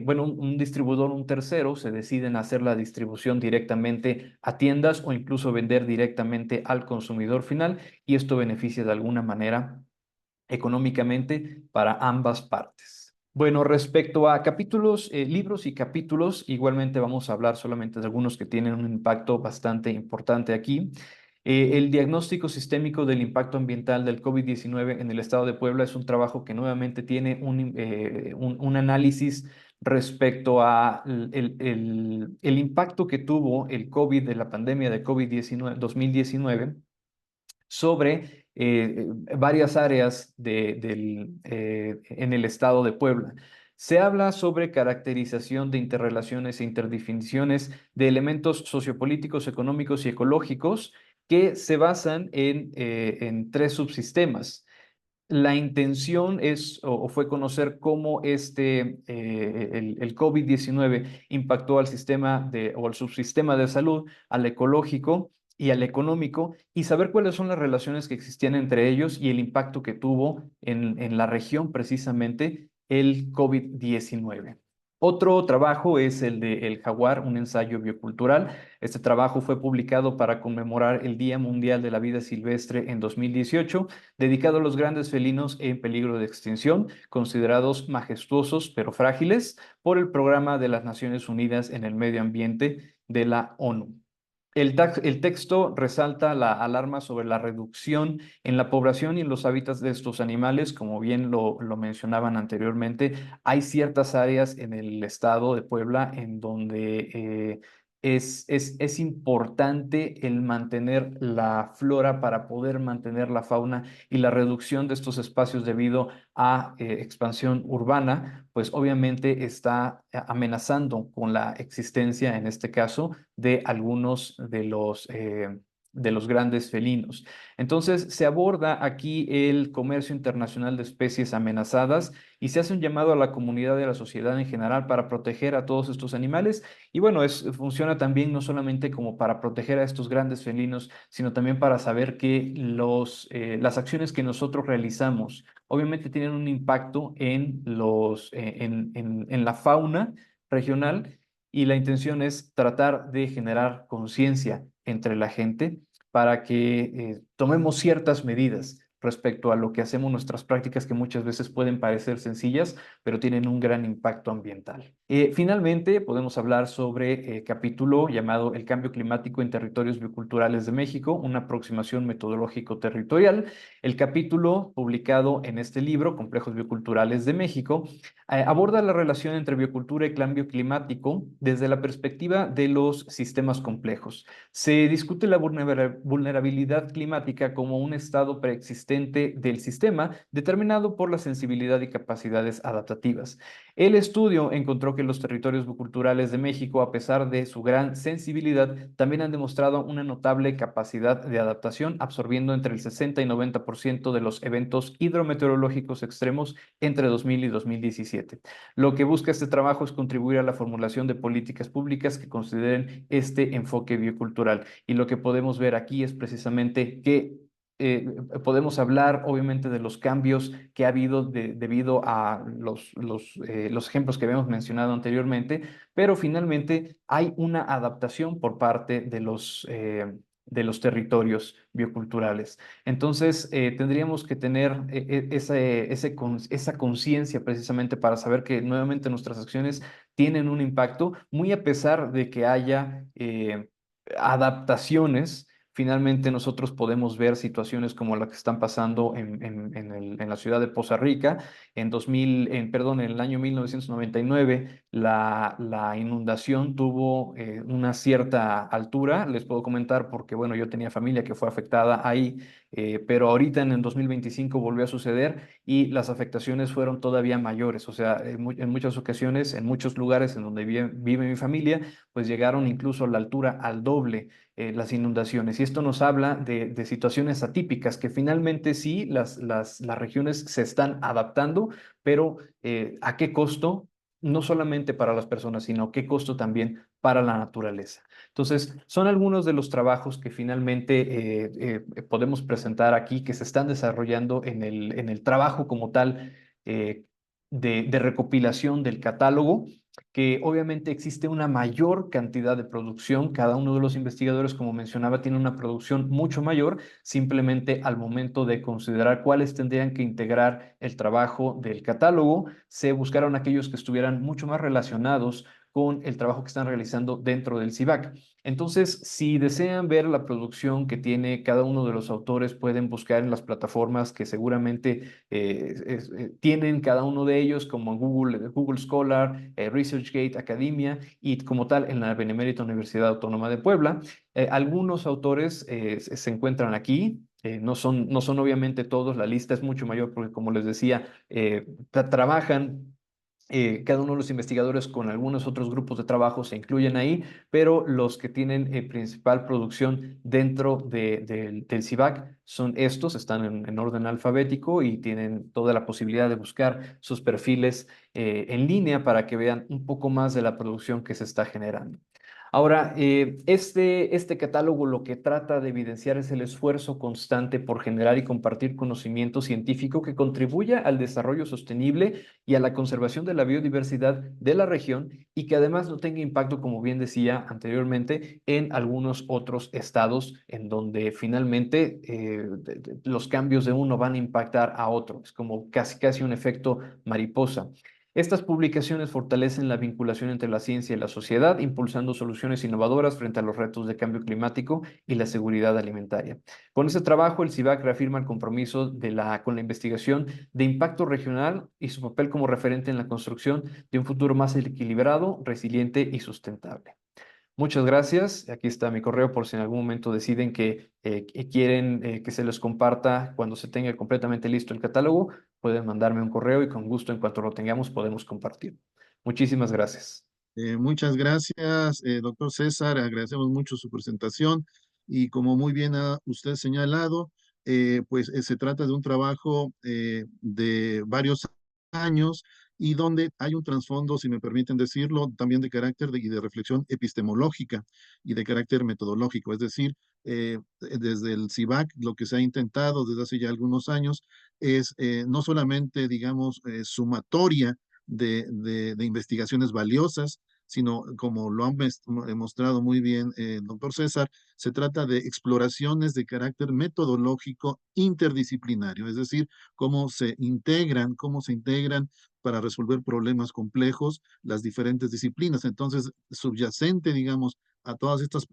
bueno, un distribuidor, un tercero, se deciden a hacer la distribución directamente a tiendas o incluso vender directamente al consumidor final, y esto beneficia de alguna manera económicamente para ambas partes. Bueno, respecto a capítulos, libros y capítulos, igualmente vamos a hablar solamente de algunos que tienen un impacto bastante importante aquí. El diagnóstico sistémico del impacto ambiental del COVID-19 en el estado de Puebla es un trabajo que nuevamente tiene un análisis respecto a el impacto que tuvo el COVID, de la pandemia de COVID-19, 2019, sobre varias áreas en el estado de Puebla. Se habla sobre caracterización de interrelaciones e interdefiniciones de elementos sociopolíticos, económicos y ecológicos que se basan en tres subsistemas. La intención es o fue conocer cómo el COVID-19 impactó al sistema o al subsistema de salud, al ecológico y al económico, y saber cuáles son las relaciones que existían entre ellos y el impacto que tuvo en la región precisamente el COVID-19. Otro trabajo es el de El Jaguar, un ensayo biocultural. Este trabajo fue publicado para conmemorar el Día Mundial de la Vida Silvestre en 2018, dedicado a los grandes felinos en peligro de extinción, considerados majestuosos pero frágiles por el Programa de las Naciones Unidas en el Medio Ambiente de la ONU. El texto resalta la alarma sobre la reducción en la población y en los hábitats de estos animales. Como bien lo mencionaban anteriormente, hay ciertas áreas en el estado de Puebla en donde es importante el mantener la flora para poder mantener la fauna, y la reducción de estos espacios debido a expansión urbana, pues obviamente está amenazando con la existencia, en este caso, de algunos de los grandes felinos. Entonces, se aborda aquí el comercio internacional de especies amenazadas y se hace un llamado a la comunidad y a la sociedad en general para proteger a todos estos animales. Y bueno, funciona también no solamente como para proteger a estos grandes felinos, sino también para saber que las acciones que nosotros realizamos obviamente tienen un impacto en la fauna regional, y la intención es tratar de generar conciencia entre la gente para que tomemos ciertas medidas respecto a lo que hacemos, nuestras prácticas que muchas veces pueden parecer sencillas, pero tienen un gran impacto ambiental. Finalmente, podemos hablar sobre capítulo llamado El cambio climático en territorios bioculturales de México, una aproximación metodológico-territorial. El capítulo, publicado en este libro, Complejos Bioculturales de México, aborda la relación entre biocultura y cambio climático desde la perspectiva de los sistemas complejos. Se discute la vulnerabilidad climática como un estado preexistente del sistema determinado por la sensibilidad y capacidades adaptativas. El estudio encontró que los territorios bioculturales de México, a pesar de su gran sensibilidad, también han demostrado una notable capacidad de adaptación, absorbiendo entre el 60 y 90% de los eventos hidrometeorológicos extremos entre 2000 y 2017. Lo que busca este trabajo es contribuir a la formulación de políticas públicas que consideren este enfoque biocultural. Y lo que podemos ver aquí es precisamente que podemos hablar obviamente de los cambios que ha habido debido a los ejemplos que habíamos mencionado anteriormente, pero finalmente hay una adaptación por parte de los territorios bioculturales. Entonces, tendríamos que tener esa conciencia precisamente para saber que nuevamente nuestras acciones tienen un impacto, muy a pesar de que haya adaptaciones finalmente nosotros podemos ver situaciones como las que están pasando en la ciudad de Poza Rica. En el año 1999, la inundación tuvo una cierta altura. Les puedo comentar porque, bueno, yo tenía familia que fue afectada ahí, pero ahorita en el 2025 volvió a suceder y las afectaciones fueron todavía mayores. O sea, en muchas ocasiones, en muchos lugares en donde vive mi familia, pues llegaron incluso a la altura al doble las inundaciones. Y esto nos habla de situaciones atípicas que finalmente sí, las regiones se están adaptando, pero ¿a qué costo? No solamente para las personas, sino qué costo también para la naturaleza. Entonces, son algunos de los trabajos que finalmente podemos presentar aquí, que se están desarrollando en el trabajo como tal de recopilación del catálogo, que obviamente existe una mayor cantidad de producción. Cada uno de los investigadores, como mencionaba, tiene una producción mucho mayor. Simplemente al momento de considerar cuáles tendrían que integrar el trabajo del catálogo, se buscaron aquellos que estuvieran mucho más relacionados con el trabajo que están realizando dentro del CIVAC. Entonces, si desean ver la producción que tiene cada uno de los autores, pueden buscar en las plataformas que seguramente tienen cada uno de ellos, como Google Scholar, ResearchGate Academia y como tal en la Benemérita Universidad Autónoma de Puebla. Algunos autores se encuentran aquí. No son obviamente todos, la lista es mucho mayor porque, como les decía, trabajan cada uno de los investigadores con algunos otros grupos de trabajo se incluyen ahí, pero los que tienen principal producción dentro del CIVAC son estos, están en orden alfabético y tienen toda la posibilidad de buscar sus perfiles en línea para que vean un poco más de la producción que se está generando. Ahora, este catálogo lo que trata de evidenciar es el esfuerzo constante por generar y compartir conocimiento científico que contribuya al desarrollo sostenible y a la conservación de la biodiversidad de la región y que además no tenga impacto, como bien decía anteriormente, en algunos otros estados en donde finalmente los cambios de uno van a impactar a otro. Es como casi un efecto mariposa. Estas publicaciones fortalecen la vinculación entre la ciencia y la sociedad, impulsando soluciones innovadoras frente a los retos de cambio climático y la seguridad alimentaria. Con este trabajo, el CIVAC reafirma el compromiso con la investigación de impacto regional y su papel como referente en la construcción de un futuro más equilibrado, resiliente y sustentable. Muchas gracias. Aquí está mi correo por si en algún momento deciden que quieren que se les comparta cuando se tenga completamente listo el catálogo. Pueden mandarme un correo y con gusto en cuanto lo tengamos podemos compartir. Muchísimas gracias. Muchas gracias, doctor César. Agradecemos mucho su presentación y como muy bien ha usted señalado, pues se trata de un trabajo de varios años y donde hay un trasfondo, si me permiten decirlo, también de carácter y de reflexión epistemológica y de carácter metodológico. Es decir, desde el CIVAC lo que se ha intentado desde hace ya algunos años es no solamente, digamos, sumatoria de investigaciones valiosas, sino como lo han mostrado muy bien el doctor César, se trata de exploraciones de carácter metodológico interdisciplinario, es decir, cómo se integran para resolver problemas complejos las diferentes disciplinas. Entonces, subyacente, digamos, a todas estas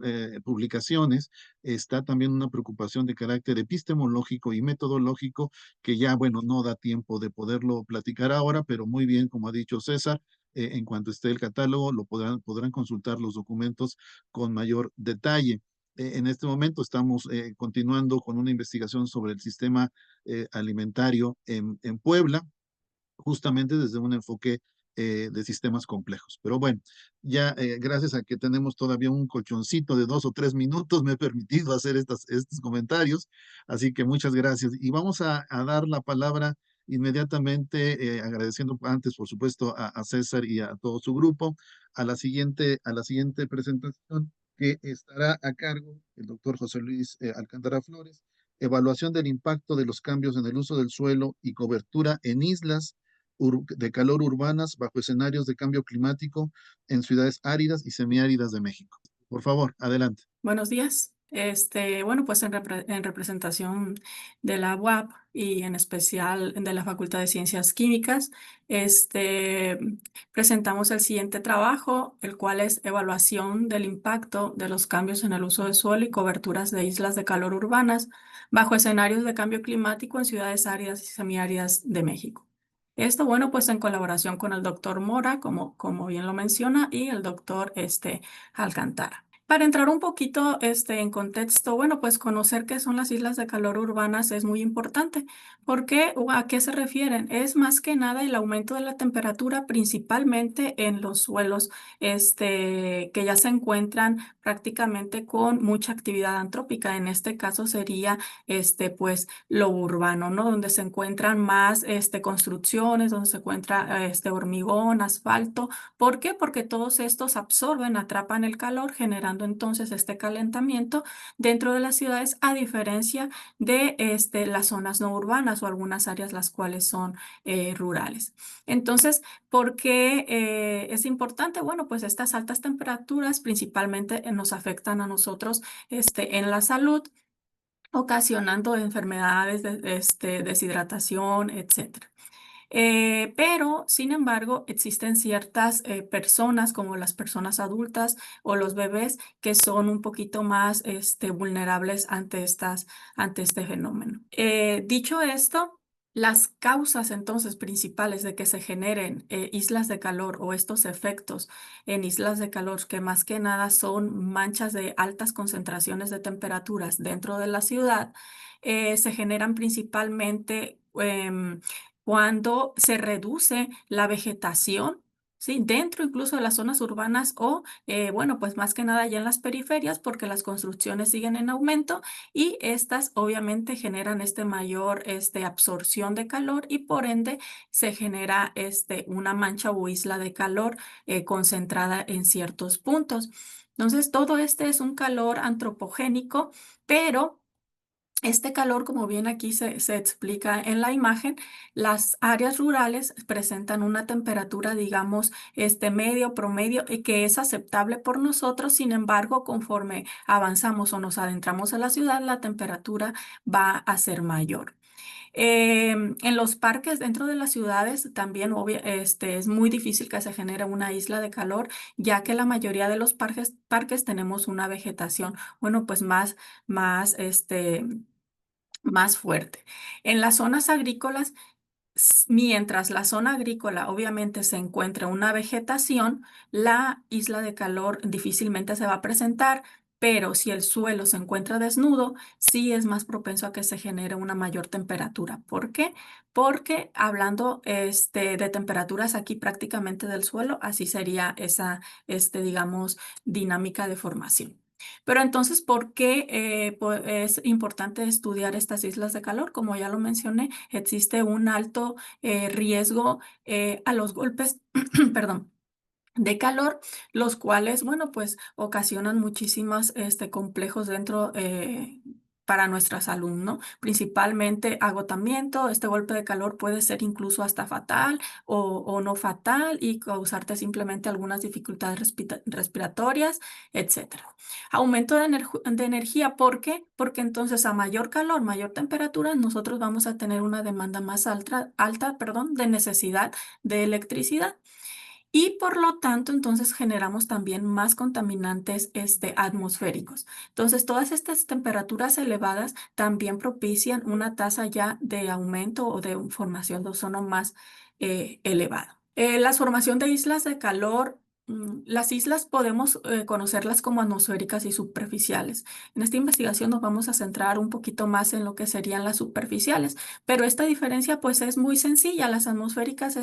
publicaciones está también una preocupación de carácter epistemológico y metodológico que ya, bueno, no da tiempo de poderlo platicar ahora, pero muy bien, como ha dicho César, en cuanto esté el catálogo, podrán consultar los documentos con mayor detalle. En este momento estamos continuando con una investigación sobre el sistema alimentario en Puebla, justamente desde un enfoque de sistemas complejos. Pero bueno, ya gracias a que tenemos todavía un colchoncito de 2 o 3 minutos, me he permitido hacer estos comentarios, así que muchas gracias. Y vamos a dar la palabra inmediatamente, agradeciendo antes, por supuesto, a César y a todo su grupo, a la siguiente presentación que estará a cargo el doctor José Luis Alcántara Flores, evaluación del impacto de los cambios en el uso del suelo y cobertura en islas de calor urbanas bajo escenarios de cambio climático en ciudades áridas y semiáridas de México. Por favor, adelante. Buenos días. Bueno, pues en representación de la UAP y en especial de la Facultad de Ciencias Químicas, presentamos el siguiente trabajo, el cual es evaluación del impacto de los cambios en el uso de suelo y coberturas de islas de calor urbanas bajo escenarios de cambio climático en ciudades áridas y semiáridas de México. Esto, bueno, pues en colaboración con el doctor Mora, como bien lo menciona, y el doctor Alcántara. Para entrar un poquito en contexto, bueno, pues conocer qué son las islas de calor urbanas es muy importante. ¿Por qué o a qué se refieren? Es más que nada el aumento de la temperatura, principalmente en los suelos que ya se encuentran prácticamente con mucha actividad antrópica. En este caso sería pues lo urbano, ¿no? Donde se encuentran más construcciones, donde se encuentra hormigón, asfalto. ¿Por qué? Porque todos estos absorben, atrapan el calor, generando entonces este calentamiento dentro de las ciudades, a diferencia de las zonas no urbanas o algunas áreas las cuales son rurales. Entonces, ¿por qué es importante? Bueno, pues estas altas temperaturas principalmente nos afectan a nosotros en la salud, ocasionando enfermedades de deshidratación, etcétera. Pero, sin embargo, existen ciertas personas, como las personas adultas o los bebés, que son un poquito más vulnerables ante este fenómeno. Dicho esto, las causas entonces principales de que se generen islas de calor o estos efectos en islas de calor, que más que nada son manchas de altas concentraciones de temperaturas dentro de la ciudad, se generan principalmente cuando se reduce la vegetación, ¿sí? Dentro incluso de las zonas urbanas o, bueno, pues más que nada ya en las periferias, porque las construcciones siguen en aumento y estas obviamente generan mayor absorción de calor y por ende se genera una mancha o isla de calor concentrada en ciertos puntos. Entonces, todo es un calor antropogénico, pero este calor, como bien aquí se explica en la imagen, las áreas rurales presentan una temperatura, digamos, medio, promedio, y que es aceptable por nosotros. Sin embargo, conforme avanzamos o nos adentramos a la ciudad, la temperatura va a ser mayor. En los parques dentro de las ciudades también es muy difícil que se genere una isla de calor, ya que la mayoría de los parques tenemos una vegetación, bueno, pues más fuerte. En las zonas agrícolas, mientras la zona agrícola obviamente se encuentra una vegetación, la isla de calor difícilmente se va a presentar, pero si el suelo se encuentra desnudo, sí es más propenso a que se genere una mayor temperatura. ¿Por qué? Porque hablando de temperaturas aquí prácticamente del suelo, así sería esa, digamos, dinámica de formación. Pero entonces, ¿por qué es importante estudiar estas islas de calor? Como ya lo mencioné, existe un alto riesgo a los golpes, perdón, de calor, los cuales, bueno, pues ocasionan muchísimos complejos dentro para nuestra salud, ¿no? Principalmente agotamiento. Este golpe de calor puede ser incluso hasta fatal o no fatal y causarte simplemente algunas dificultades respiratorias, etcétera. Aumento de energía, ¿por qué? Porque entonces a mayor calor, mayor temperatura, nosotros vamos a tener una demanda más alta, perdón, de necesidad de electricidad. Y por lo tanto, entonces generamos también más contaminantes atmosféricos. Entonces, todas estas temperaturas elevadas también propician una tasa ya de aumento o de formación de ozono más elevada. La formación de islas de calor. Las islas podemos conocerlas como atmosféricas y superficiales. En esta investigación nos vamos a centrar un poquito más en lo que serían las superficiales, pero esta diferencia pues es muy sencilla. Las atmosféricas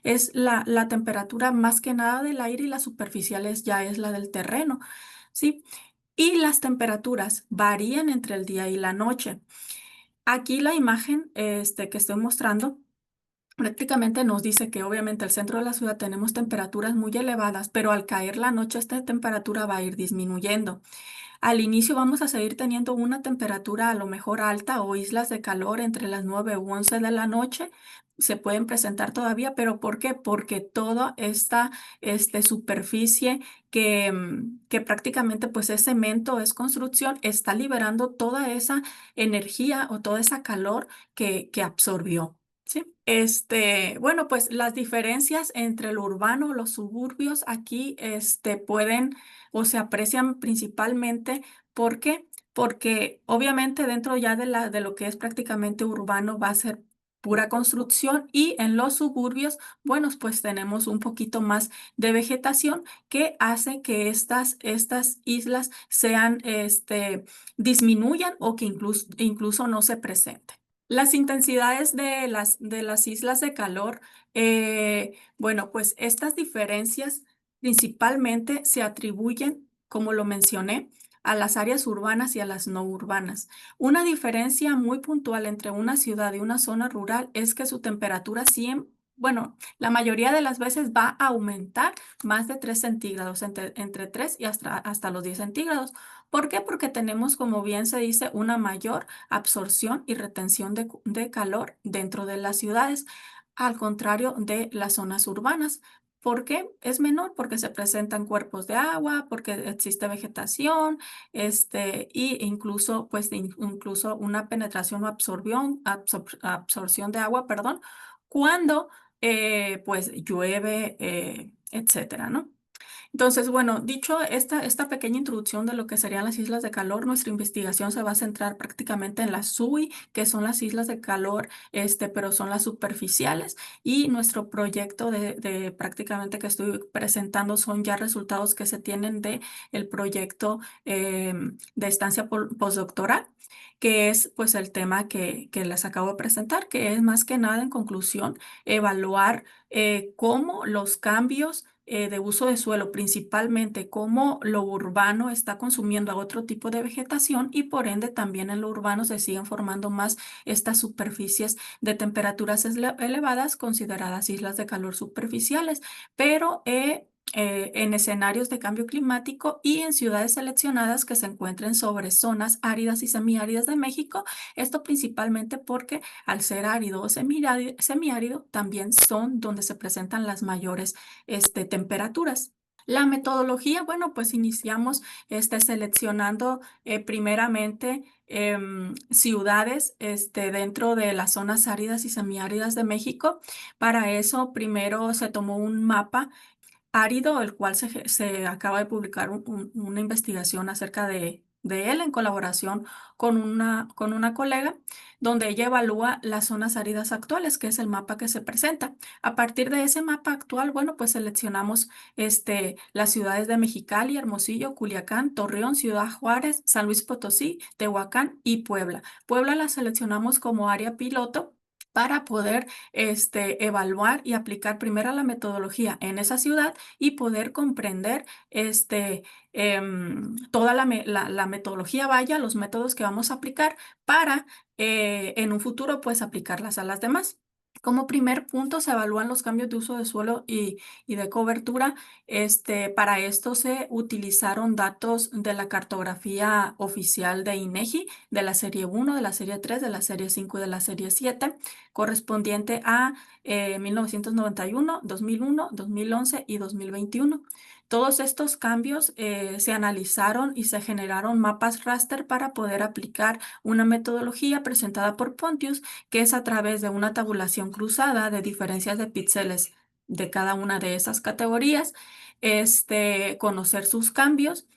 es la temperatura más que nada del aire y las superficiales ya es la del terreno, ¿sí? Y las temperaturas varían entre el día y la noche. Aquí la imagen que estoy mostrando prácticamente nos dice que obviamente el centro de la ciudad tenemos temperaturas muy elevadas, pero al caer la noche esta temperatura va a ir disminuyendo. Al inicio vamos a seguir teniendo una temperatura a lo mejor alta o islas de calor entre las 9 u 11 de la noche. Se pueden presentar todavía, pero ¿por qué? Porque toda esta superficie que prácticamente pues es cemento, es construcción, está liberando toda esa energía o toda esa calor que absorbió. Sí, bueno, pues las diferencias entre lo urbano, los suburbios aquí, pueden o se aprecian principalmente. ¿Por qué? Porque obviamente dentro ya de lo que es prácticamente urbano va a ser pura construcción, y en los suburbios, bueno, pues tenemos un poquito más de vegetación que hace que estas islas disminuyan o que incluso no se presenten. Las intensidades de las islas de calor, bueno, pues estas diferencias principalmente se atribuyen, como lo mencioné, a las áreas urbanas y a las no urbanas. Una diferencia muy puntual entre una ciudad y una zona rural es que su temperatura siempre, bueno, la mayoría de las veces va a aumentar más de 3 centígrados, entre 3 y hasta los 10 centígrados. ¿Por qué? Porque tenemos, como bien se dice, una mayor absorción y retención de calor dentro de las ciudades, al contrario de las zonas urbanas. ¿Por qué? Es menor porque se presentan cuerpos de agua, porque existe vegetación, y incluso, pues, incluso una penetración o absorción de agua, perdón, cuando, pues, llueve, etcétera, ¿no? Entonces, bueno, dicho esta pequeña introducción de lo que serían las islas de calor, nuestra investigación se va a centrar prácticamente en las SUI, que son las islas de calor, pero son las superficiales, y nuestro proyecto de prácticamente que estoy presentando son ya resultados que se tienen de el proyecto de estancia postdoctoral, que es pues el tema que les acabo de presentar, que es más que nada, en conclusión, evaluar cómo los cambios de uso de suelo, principalmente cómo lo urbano está consumiendo a otro tipo de vegetación, y por ende también en lo urbano se siguen formando más estas superficies de temperaturas elevadas, consideradas islas de calor superficiales, pero en escenarios de cambio climático y en ciudades seleccionadas que se encuentren sobre zonas áridas y semiáridas de México. Esto principalmente porque al ser árido o semiárido, también son donde se presentan las mayores temperaturas. La metodología, bueno, pues iniciamos seleccionando primeramente ciudades dentro de las zonas áridas y semiáridas de México. Para eso, primero se tomó un mapa árido, el cual se acaba de publicar una investigación acerca de él en colaboración con una colega, donde ella evalúa las zonas áridas actuales, que es el mapa que se presenta. A partir de ese mapa actual, bueno, pues seleccionamos las ciudades de Mexicali, Hermosillo, Culiacán, Torreón, Ciudad Juárez, San Luis Potosí, Tehuacán y Puebla. Puebla la seleccionamos como área piloto para poder evaluar y aplicar primero la metodología en esa ciudad y poder comprender toda la metodología, vaya, los métodos que vamos a aplicar para en un futuro pues aplicarlas a las demás. Como primer punto se evalúan los cambios de uso de suelo y de cobertura. Para esto se utilizaron datos de la cartografía oficial de INEGI, de la serie 1, de la serie 3, de la serie 5 y de la serie 7, correspondiente a 1991, 2001, 2011 y 2021. Todos estos cambios se analizaron y se generaron mapas raster para poder aplicar una metodología presentada por Pontius, que es a través de una tabulación cruzada de diferencias de píxeles de cada una de esas categorías, conocer sus cambios,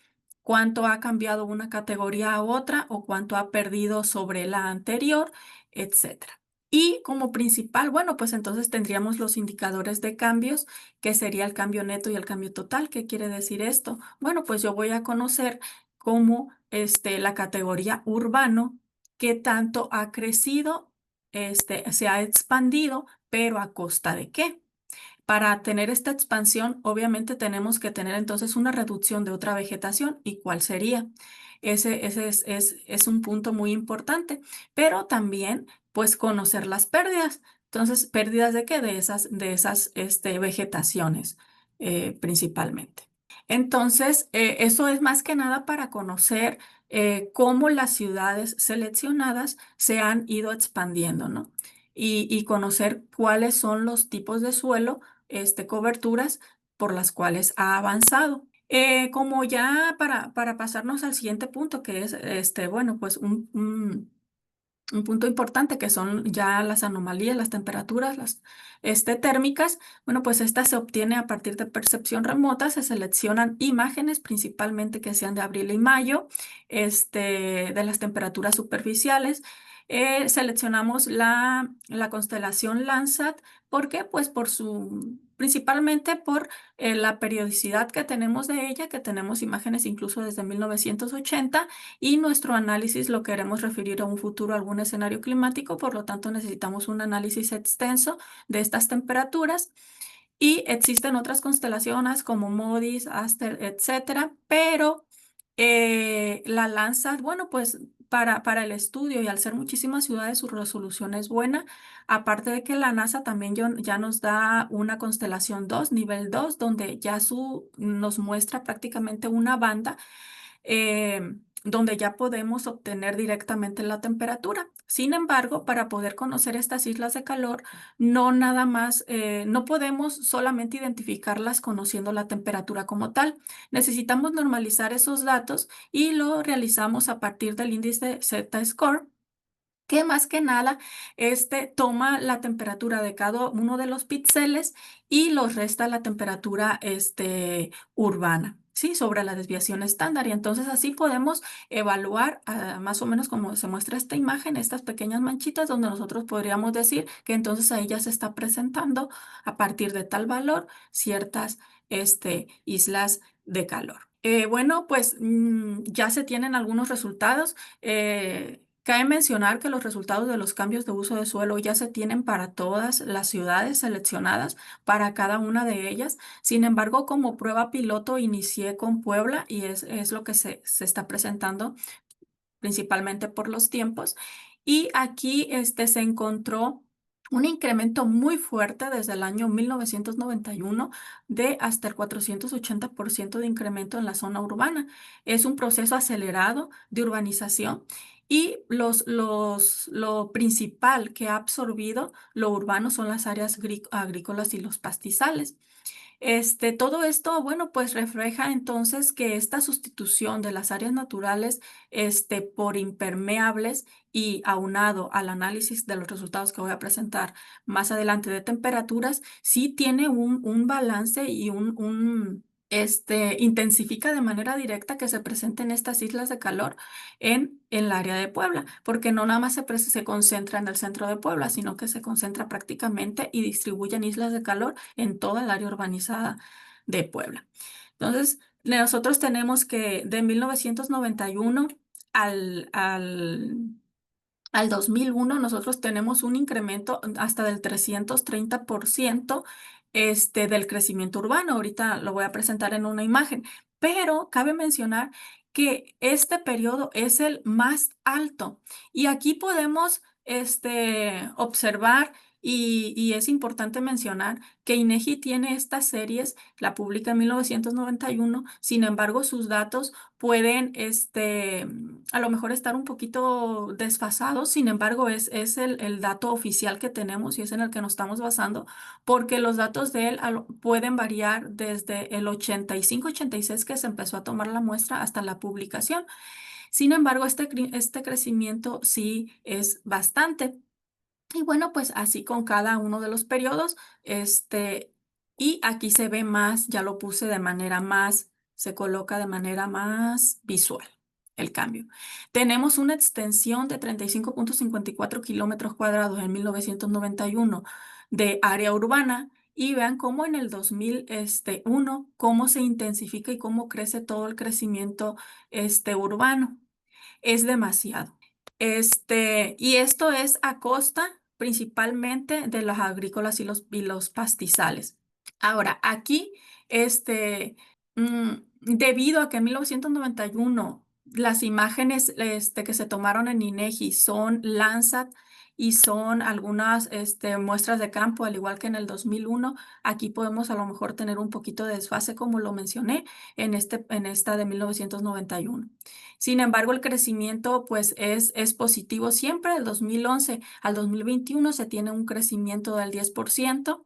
cuánto ha cambiado una categoría a otra o cuánto ha perdido sobre la anterior, etcétera. Y como principal, bueno, pues entonces tendríamos los indicadores de cambios, que sería el cambio neto y el cambio total. ¿Qué quiere decir esto? Bueno, pues yo voy a conocer cómo la categoría urbano, qué tanto ha crecido, se ha expandido, pero ¿a costa de qué? Para tener esta expansión, obviamente tenemos que tener entonces una reducción de otra vegetación. ¿Y cuál sería? Ese es un punto muy importante, pero también pues conocer las pérdidas. Entonces, ¿pérdidas de qué? De esas vegetaciones principalmente. Entonces, eso es más que nada para conocer cómo las ciudades seleccionadas se han ido expandiendo, ¿no? Y conocer cuáles son los tipos de suelo, coberturas por las cuales ha avanzado. Como ya para pasarnos al siguiente punto, que es, bueno, pues un punto importante, que son ya las anomalías, las temperaturas, las térmicas. Bueno, pues esta se obtiene a partir de percepción remota. Se seleccionan imágenes principalmente que sean de abril y mayo, de las temperaturas superficiales. Seleccionamos la constelación Landsat. ¿Por qué? Pues principalmente por la periodicidad que tenemos de ella, que tenemos imágenes incluso desde 1980, y nuestro análisis lo queremos referir a un futuro, a algún escenario climático. Por lo tanto, necesitamos un análisis extenso de estas temperaturas. Y existen otras constelaciones como MODIS, Aster, etcétera, pero la Landsat, bueno, pues para el estudio, y al ser muchísimas ciudades, su resolución es buena. Aparte de que la NASA también ya nos da una constelación 2, nivel 2, donde ya nos muestra prácticamente una banda, donde ya podemos obtener directamente la temperatura. Sin embargo, para poder conocer estas islas de calor, no podemos solamente identificarlas conociendo la temperatura como tal. Necesitamos normalizar esos datos, y lo realizamos a partir del índice Z-Score, que más que nada toma la temperatura de cada uno de los píxeles y los resta la temperatura urbana, ¿sí? Sobre la desviación estándar. Y entonces así podemos evaluar, más o menos como se muestra esta imagen, estas pequeñas manchitas, donde nosotros podríamos decir que entonces ahí ya se está presentando, a partir de tal valor, ciertas islas de calor. Bueno, pues ya se tienen algunos resultados. Cabe mencionar que los resultados de los cambios de uso de suelo ya se tienen para todas las ciudades seleccionadas, para cada una de ellas. Sin embargo, como prueba piloto, inicié con Puebla, y es lo que se está presentando principalmente por los tiempos. Y aquí se encontró un incremento muy fuerte desde el año 1991, de hasta el 480% de incremento en la zona urbana. Es un proceso acelerado de urbanización, y lo principal que ha absorbido lo urbano son las áreas agrícolas y los pastizales. Todo esto, bueno, pues refleja entonces que esta sustitución de las áreas naturales, por impermeables, y aunado al análisis de los resultados que voy a presentar más adelante de temperaturas, sí tiene un balance y intensifica de manera directa que se presenten estas islas de calor en el área de Puebla, porque no nada más se concentra en el centro de Puebla, sino que se concentra prácticamente y distribuye en islas de calor en toda el área urbanizada de Puebla. Entonces, nosotros tenemos que de 1991 al 2001, nosotros tenemos un incremento hasta del 330%, del crecimiento urbano. Ahorita lo voy a presentar en una imagen, pero cabe mencionar que este periodo es el más alto. Y aquí podemos observar, y es importante mencionar que INEGI tiene estas series, la publica en 1991. Sin embargo, sus datos pueden a lo mejor estar un poquito desfasados. Sin embargo, es el dato oficial que tenemos, y es en el que nos estamos basando, porque los datos de él pueden variar desde el 85-86, que se empezó a tomar la muestra, hasta la publicación. Sin embargo, este crecimiento sí es bastante. Y bueno, pues así con cada uno de los periodos, y aquí se ve más, ya lo puse de manera más, se coloca de manera más visual el cambio. Tenemos una extensión de 35.54 kilómetros cuadrados en 1991 de área urbana, y vean cómo en el 2001, cómo se intensifica y cómo crece todo el crecimiento urbano. Es demasiado. Y esto es a costa principalmente de las agrícolas y los pastizales. Ahora, aquí, debido a que en 1991 las imágenes que se tomaron en INEGI son Landsat, y son algunas muestras de campo, al igual que en el 2001, aquí podemos a lo mejor tener un poquito de desfase, como lo mencioné, en esta de 1991. Sin embargo, el crecimiento pues es positivo siempre. Del 2011 al 2021 se tiene un crecimiento del 10%,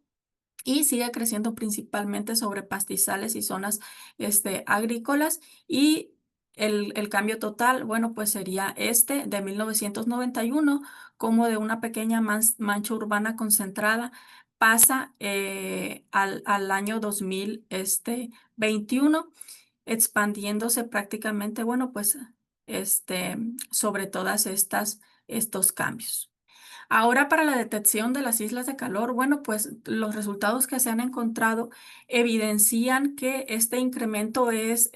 y sigue creciendo principalmente sobre pastizales y zonas agrícolas. Y el cambio total, bueno, pues sería este de 1991, como de una pequeña mancha urbana concentrada pasa al año 2021, expandiéndose prácticamente, bueno, pues sobre todas estos cambios. Ahora, para la detección de las islas de calor, bueno, pues los resultados que se han encontrado evidencian que este incremento es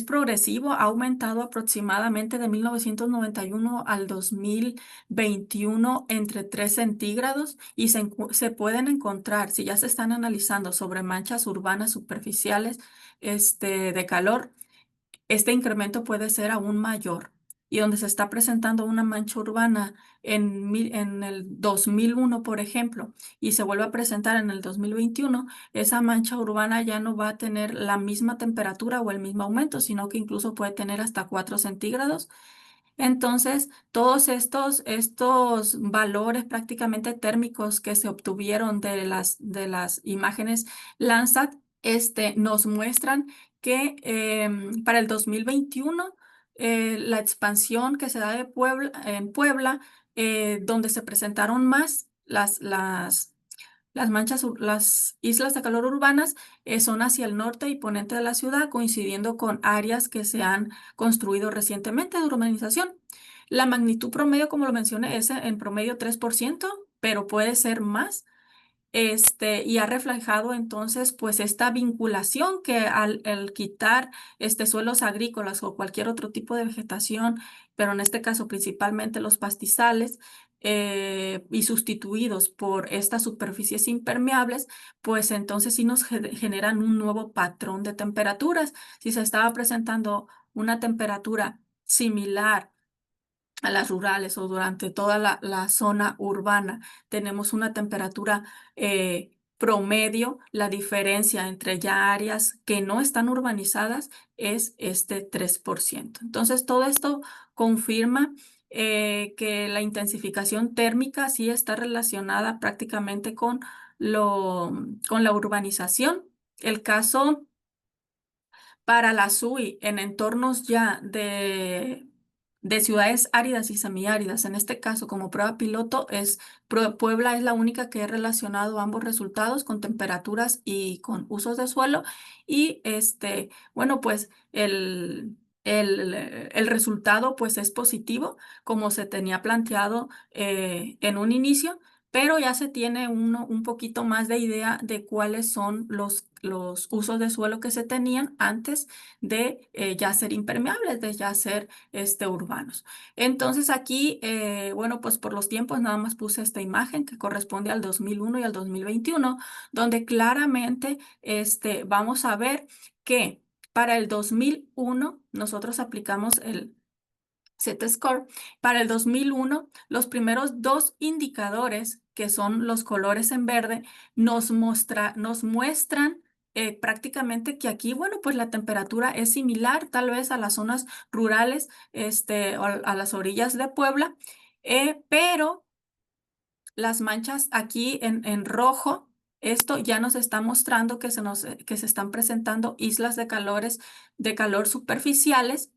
progresivo, ha aumentado aproximadamente de 1991 al 2021 entre 3 centígrados y se pueden encontrar, si ya se están analizando sobre manchas urbanas superficiales de calor, este incremento puede ser aún mayor. Y donde se está presentando una mancha urbana en el 2001, por ejemplo, y se vuelve a presentar en el 2021, esa mancha urbana ya no va a tener la misma temperatura o el mismo aumento, sino que incluso puede tener hasta 4 centígrados. Entonces, todos estos valores prácticamente térmicos que se obtuvieron de las imágenes Landsat, nos muestran que para el 2021, la expansión que se da en Puebla, donde se presentaron más las islas de calor urbanas, son hacia el norte y poniente de la ciudad, coincidiendo con áreas que se han construido recientemente de urbanización. La magnitud promedio, como lo mencioné, es en promedio 3%, pero puede ser más. Y ha reflejado entonces pues esta vinculación que al quitar suelos agrícolas o cualquier otro tipo de vegetación, pero en este caso principalmente los pastizales, y sustituidos por estas superficies impermeables, pues entonces sí nos generan un nuevo patrón de temperaturas. Si se estaba presentando una temperatura similar a las rurales o durante toda la zona urbana, tenemos una temperatura promedio. La diferencia entre ya áreas que no están urbanizadas es este 3%. Entonces, todo esto confirma que la intensificación térmica sí está relacionada prácticamente con la urbanización. El caso para la SUI en entornos ya de ciudades áridas y semiáridas, en este caso como prueba piloto, Puebla es la única que ha relacionado ambos resultados con temperaturas y con usos de suelo. Y bueno, pues el resultado pues es positivo, como se tenía planteado en un inicio, pero ya se tiene un poquito más de idea de cuáles son los usos de suelo que se tenían antes de ya ser impermeables, de ya ser urbanos. Entonces aquí, bueno, pues por los tiempos nada más puse esta imagen que corresponde al 2001 y al 2021, donde claramente vamos a ver que para el 2001 nosotros aplicamos el Z-Score. Para el 2001, los primeros dos indicadores, que son los colores en verde, nos muestran prácticamente que aquí, bueno, pues la temperatura es similar tal vez a las zonas rurales, o a las orillas de Puebla, pero las manchas aquí en rojo, esto ya nos está mostrando que se están presentando islas de calor superficiales,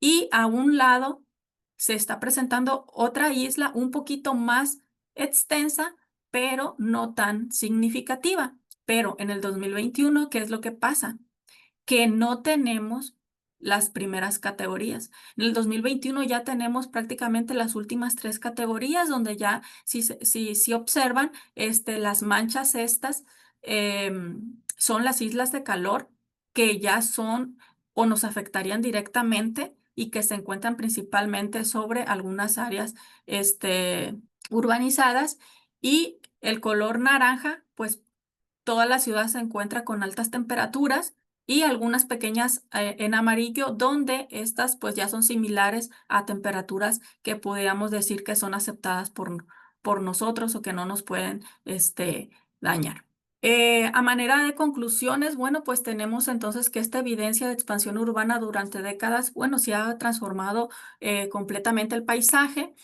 y a un lado se está presentando otra isla un poquito más extensa, pero no tan significativa. Pero en el 2021, ¿qué es lo que pasa? Que no tenemos las primeras categorías. En el 2021 ya tenemos prácticamente las últimas 3 categorías, donde ya, si observan, las manchas estas son las islas de calor que ya son o nos afectarían directamente y que se encuentran principalmente sobre algunas áreas urbanizadas. Y el color naranja, pues toda la ciudad se encuentra con altas temperaturas, y algunas pequeñas en amarillo, donde estas pues ya son similares a temperaturas que podríamos decir que son aceptadas por nosotros o que no nos pueden dañar. A manera de conclusiones, bueno, pues tenemos entonces que esta evidencia de expansión urbana durante décadas, bueno, se ha transformado completamente el paisaje,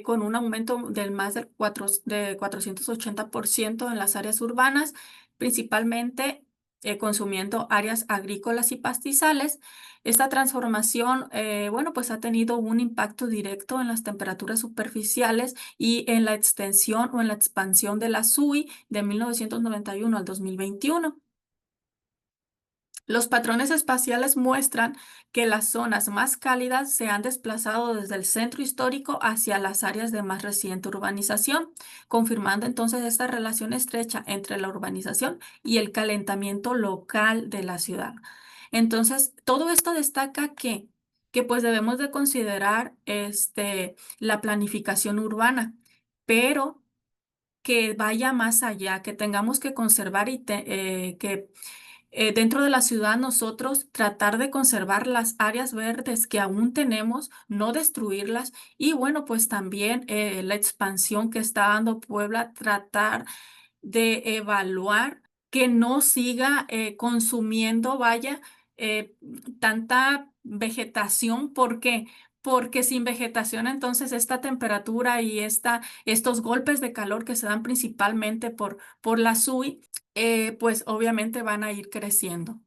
con un aumento del más de 480% en las áreas urbanas, principalmente consumiendo áreas agrícolas y pastizales. Esta transformación, bueno, pues ha tenido un impacto directo en las temperaturas superficiales y en la extensión o en la expansión de la SUI de 1991 al 2021. Los patrones espaciales muestran que las zonas más cálidas se han desplazado desde el centro histórico hacia las áreas de más reciente urbanización, confirmando entonces esta relación estrecha entre la urbanización y el calentamiento local de la ciudad. Entonces, todo esto destaca que pues debemos de considerar la planificación urbana, pero que vaya más allá, que tengamos que conservar que dentro de la ciudad nosotros tratar de conservar las áreas verdes que aún tenemos, no destruirlas y bueno, pues también la expansión que está dando Puebla, tratar de evaluar que no siga consumiendo, vaya, eh, tanta vegetación. ¿Por qué? Porque sin vegetación, entonces esta temperatura y estos golpes de calor que se dan principalmente por la SUI, pues obviamente van a ir creciendo.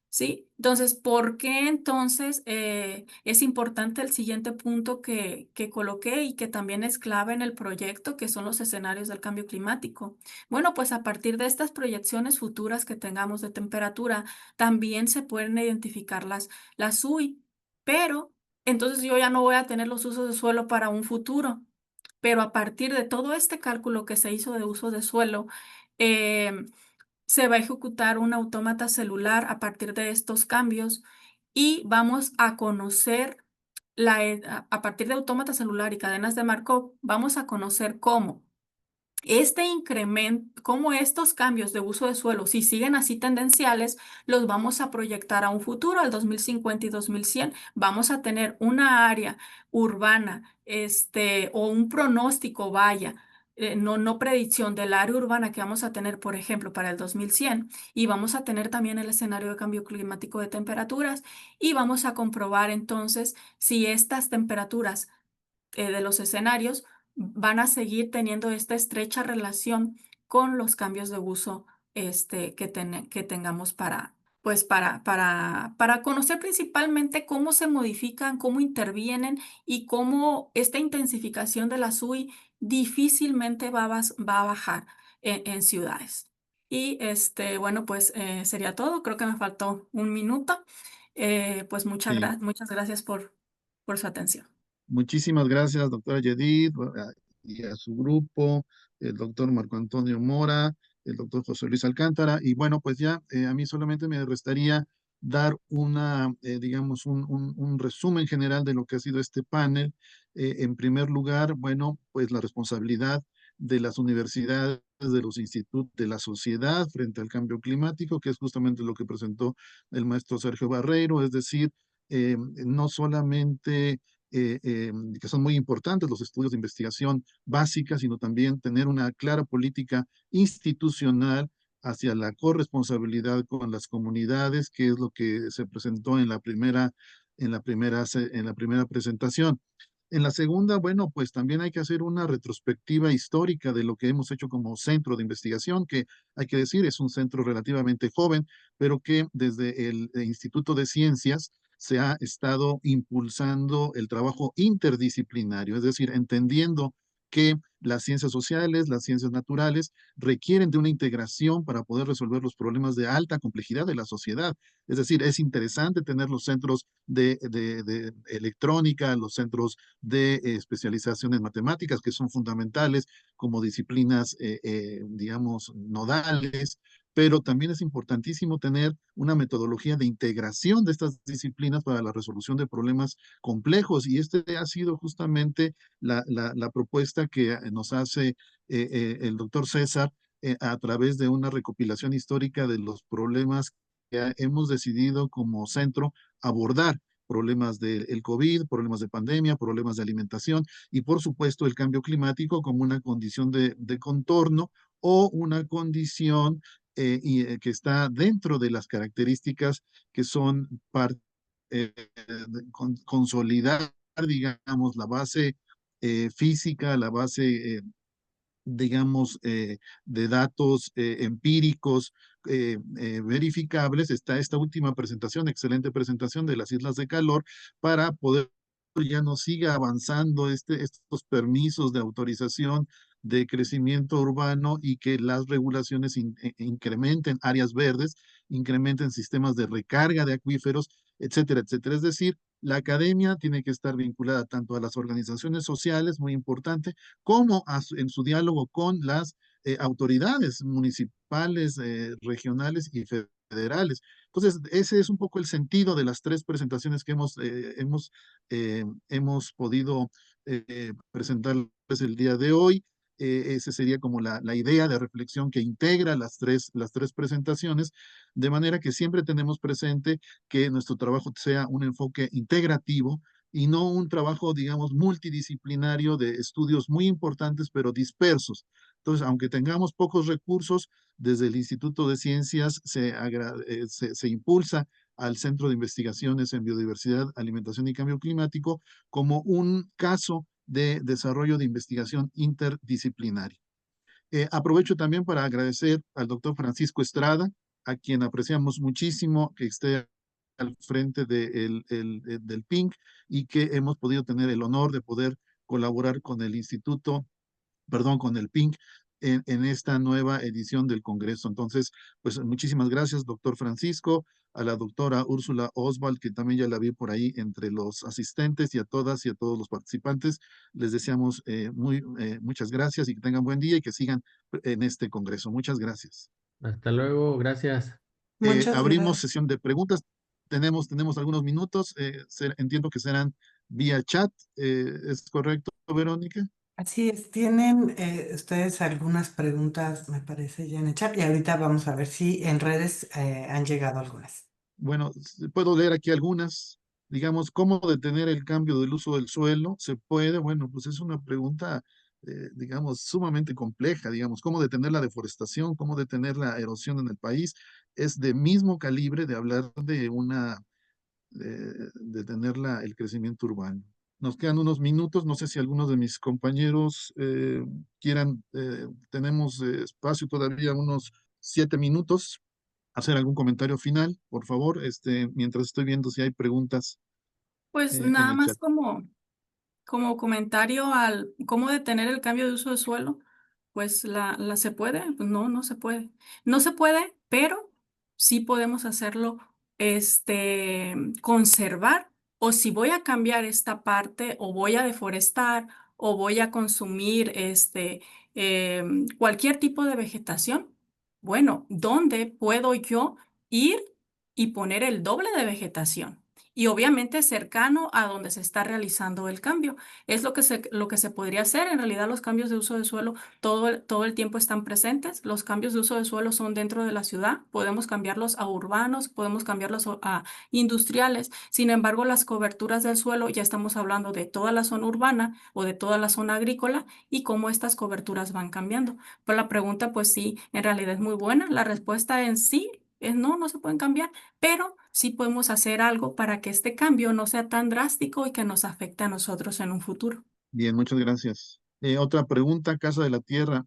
¿Sí? Entonces, ¿por qué entonces es importante el siguiente punto que coloqué y que también es clave en el proyecto, que son los escenarios del cambio climático? Bueno, pues a partir de estas proyecciones futuras que tengamos de temperatura, también se pueden identificar las UI, pero entonces yo ya no voy a tener los usos de suelo para un futuro. Pero a partir de todo este cálculo que se hizo de uso de suelo, em, se va a ejecutar un autómata celular a partir de estos cambios y vamos a conocer a partir de autómata celular y cadenas de Markov, vamos a conocer cómo este incremento, cómo estos cambios de uso de suelo, si siguen así tendenciales, los vamos a proyectar a un futuro, al 2050 y 2100. Vamos a tener una área urbana, o un pronóstico, vaya, no predicción del área urbana que vamos a tener, por ejemplo, para el 2100. Y vamos a tener también el escenario de cambio climático de temperaturas y vamos a comprobar entonces si estas temperaturas de los escenarios van a seguir teniendo esta estrecha relación con los cambios de uso que tengamos pues para conocer principalmente cómo se modifican, cómo intervienen y cómo esta intensificación de la SUI difícilmente va a bajar en ciudades. Y bueno, pues sería todo. Creo que me faltó un minuto. Pues Sí. muchas gracias por su atención. Muchísimas gracias, doctora Yedid, y a su grupo, el doctor Marco Antonio Mora, el doctor José Luis Alcántara. Y bueno, pues ya a mí solamente me restaría dar digamos, un resumen general de lo que ha sido este panel. En primer lugar, bueno, pues la responsabilidad de las universidades, de los institutos, de la sociedad frente al cambio climático, que es justamente lo que presentó el maestro Sergio Barreiro, es decir, no solamente que son muy importantes los estudios de investigación básica, sino también tener una clara política institucional hacia la corresponsabilidad con las comunidades, que es lo que se presentó en la primera presentación. En la segunda, bueno, pues también hay que hacer una retrospectiva histórica de lo que hemos hecho como centro de investigación, que hay que decir es un centro relativamente joven, pero que desde el Instituto de Ciencias se ha estado impulsando el trabajo interdisciplinario, es decir, entendiendo que las ciencias sociales, las ciencias naturales requieren de una integración para poder resolver los problemas de alta complejidad de la sociedad. Es decir, es interesante tener los centros de electrónica, los centros de especialización en matemáticas, que son fundamentales como disciplinas, digamos, nodales, pero también es importantísimo tener una metodología de integración de estas disciplinas para la resolución de problemas complejos. Y este ha sido justamente la propuesta que nos hace el doctor César a través de una recopilación histórica de los problemas que hemos decidido como centro abordar. Problemas del COVID, problemas de pandemia, problemas de alimentación y por supuesto el cambio climático como una condición de contorno o una condición que está dentro de las características que son parte consolidar, digamos, la base física, la base digamos, de datos empíricos verificables, está esta última presentación, excelente presentación de las islas de calor, para poder ya no siga avanzando estos permisos de autorización de crecimiento urbano y que las regulaciones incrementen áreas verdes, incrementen sistemas de recarga de acuíferos, etcétera, etcétera. Es decir, la academia tiene que estar vinculada tanto a las organizaciones sociales, muy importante, como en su diálogo con las autoridades municipales, regionales y federales. Entonces, ese es un poco el sentido de las tres presentaciones que hemos podido presentarles el día de hoy. Esa sería como la idea de reflexión que integra las tres presentaciones, de manera que siempre tenemos presente que nuestro trabajo sea un enfoque integrativo y no un trabajo, digamos, multidisciplinario de estudios muy importantes, pero dispersos. Entonces, aunque tengamos pocos recursos, desde el Instituto de Ciencias se impulsa al Centro de Investigaciones en Biodiversidad, Alimentación y Cambio Climático como un caso de desarrollo de investigación interdisciplinaria. Aprovecho también para agradecer al doctor Francisco Estrada, a quien apreciamos muchísimo que esté al frente del PINC y que hemos podido tener el honor de poder colaborar con el instituto, perdón, con el PINC en esta nueva edición del Congreso. Entonces, pues muchísimas gracias, doctor Francisco, a la doctora Úrsula Oswald, que también ya la vi por ahí entre los asistentes, y a todas y a todos los participantes. Les deseamos muchas gracias y que tengan buen día y que sigan en este Congreso. Muchas gracias. Hasta luego, gracias. Muchas Abrimos gracias. sesión de preguntas. Tenemos algunos minutos. Entiendo que serán vía chat. ¿Es correcto, Verónica? Así es, tienen ustedes algunas preguntas, me parece, ya en el chat, y ahorita vamos a ver si en redes han llegado algunas. Bueno, puedo leer aquí algunas. Digamos, ¿cómo detener el cambio del uso del suelo? ¿Se puede? Bueno, pues es una pregunta, digamos, sumamente compleja. Digamos, ¿cómo detener la deforestación? ¿Cómo detener la erosión en el país? Es de mismo calibre de hablar de detener el crecimiento urbano. Nos quedan unos minutos. No sé si algunos de mis compañeros quieran, tenemos espacio todavía, unos 7 minutos, hacer algún comentario final, por favor, mientras estoy viendo si hay preguntas Pues en nada el más chat. como comentario al cómo detener el cambio de uso de suelo, pues la se puede, pues no, no se puede. No se puede, pero sí podemos hacerlo, conservar, o si voy a cambiar esta parte, o voy a deforestar, o voy a consumir cualquier tipo de vegetación. Bueno, ¿dónde puedo yo ir y poner el doble de vegetación? Y obviamente cercano a donde se está realizando el cambio. Es lo que se podría hacer. En realidad los cambios de uso de suelo todo el tiempo están presentes. Los cambios de uso de suelo son dentro de la ciudad. Podemos cambiarlos a urbanos, podemos cambiarlos a industriales. Sin embargo, las coberturas del suelo, ya estamos hablando de toda la zona urbana o de toda la zona agrícola y cómo estas coberturas van cambiando. Pues la pregunta, pues sí, en realidad es muy buena. La respuesta en sí es no, no se pueden cambiar, pero sí podemos hacer algo para que este cambio no sea tan drástico y que nos afecte a nosotros en un futuro. Bien, muchas gracias. Otra pregunta, Casa de la Tierra.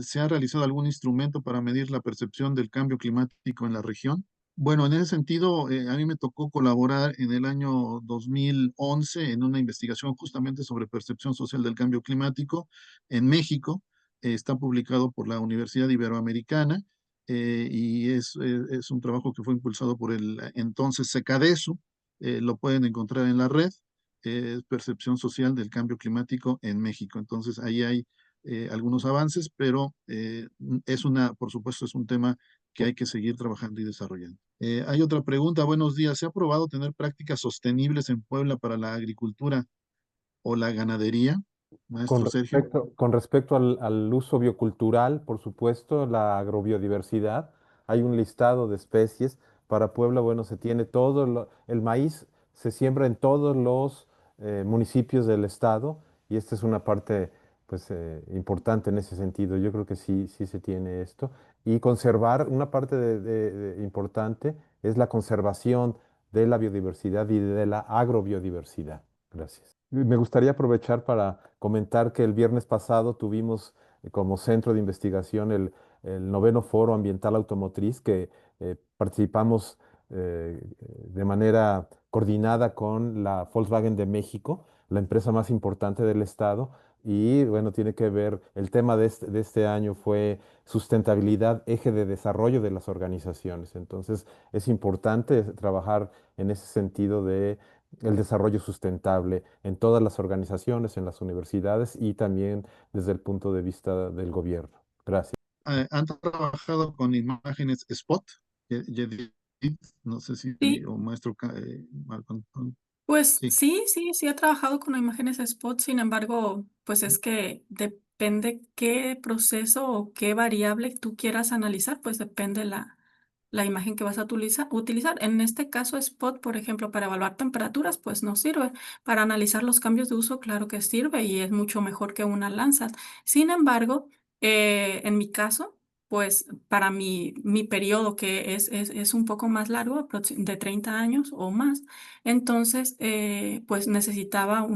¿Se ha realizado algún instrumento para medir la percepción del cambio climático en la región? Bueno, en ese sentido, a mí me tocó colaborar en el año 2011 en una investigación justamente sobre percepción social del cambio climático en México. Está publicado por la Universidad Iberoamericana y es un trabajo que fue impulsado por el entonces SECADESU. Lo pueden encontrar en la red. Percepción social del cambio climático en México. Entonces, ahí hay algunos avances, pero por supuesto, es un tema que hay que seguir trabajando y desarrollando. Hay otra pregunta. Buenos días. ¿Se ha probado tener prácticas sostenibles en Puebla para la agricultura o la ganadería? Maestro Sergio. Con respecto al uso biocultural, por supuesto, la agrobiodiversidad, hay un listado de especies. Para Puebla, bueno, se tiene el maíz se siembra en todos los municipios del estado y esta es una parte pues importante en ese sentido. Yo creo que sí, sí se tiene esto. Y conservar, una parte importante es la conservación de la biodiversidad y de la agrobiodiversidad. Gracias. Me gustaría aprovechar para comentar que el viernes pasado tuvimos como centro de investigación el 9º Foro Ambiental Automotriz, que participamos de manera coordinada con la Volkswagen de México, la empresa más importante del estado. Y bueno, tiene que ver, el tema de este año fue sustentabilidad, eje de desarrollo de las organizaciones. Entonces, es importante trabajar en ese sentido de el desarrollo sustentable en todas las organizaciones, en las universidades y también desde el punto de vista del gobierno. Gracias. ¿Han trabajado con imágenes spot? Yedid, no sé si, Sí, o maestro Marco Antonio. pues Sí. sí he trabajado con imágenes spot, sin embargo, pues es que depende qué proceso o qué variable tú quieras analizar, pues depende la imagen que vas a utilizar. En este caso, spot, por ejemplo, para evaluar temperaturas, pues no sirve. Para analizar los cambios de uso, claro que sirve y es mucho mejor que una Landsat. Sin embargo, en mi caso, pues para mi periodo, que es un poco más largo, de 30 años o más, entonces, pues necesitaba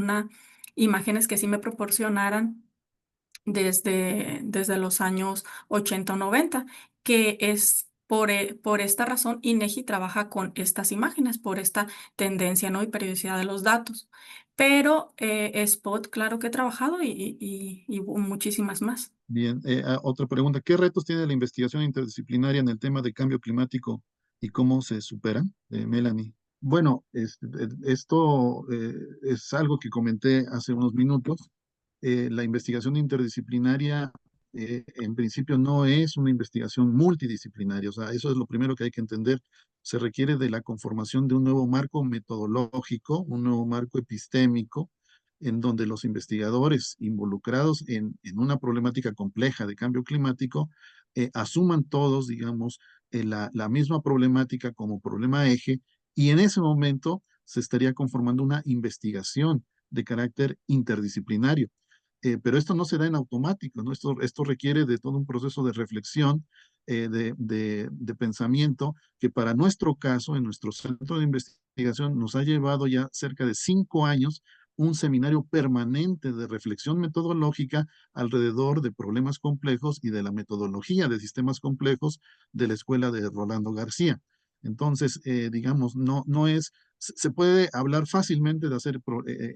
imágenes que sí me proporcionaran desde los años 80 o 90, que es por esta razón INEGI trabaja con estas imágenes, por esta tendencia, ¿no? Y periodicidad de los datos. Pero Spot, claro que he trabajado y muchísimas más. Bien, otra pregunta. ¿Qué retos tiene la investigación interdisciplinaria en el tema de cambio climático y cómo se superan? Melanie. Bueno, esto es algo que comenté hace unos minutos. La investigación interdisciplinaria en principio no es una investigación multidisciplinaria, o sea, eso es lo primero que hay que entender. Se requiere de la conformación de un nuevo marco metodológico, un nuevo marco epistémico, en donde los investigadores involucrados en una problemática compleja de cambio climático asuman todos, digamos, la misma problemática como problema eje, y en ese momento se estaría conformando una investigación de carácter interdisciplinario. Pero esto no se da en automático, ¿no? Esto requiere de todo un proceso de reflexión, de pensamiento, que para nuestro caso, en nuestro centro de investigación, nos ha llevado ya cerca de 5 años un seminario permanente de reflexión metodológica alrededor de problemas complejos y de la metodología de sistemas complejos de la escuela de Rolando García. Entonces, digamos, no es, se puede hablar fácilmente de hacer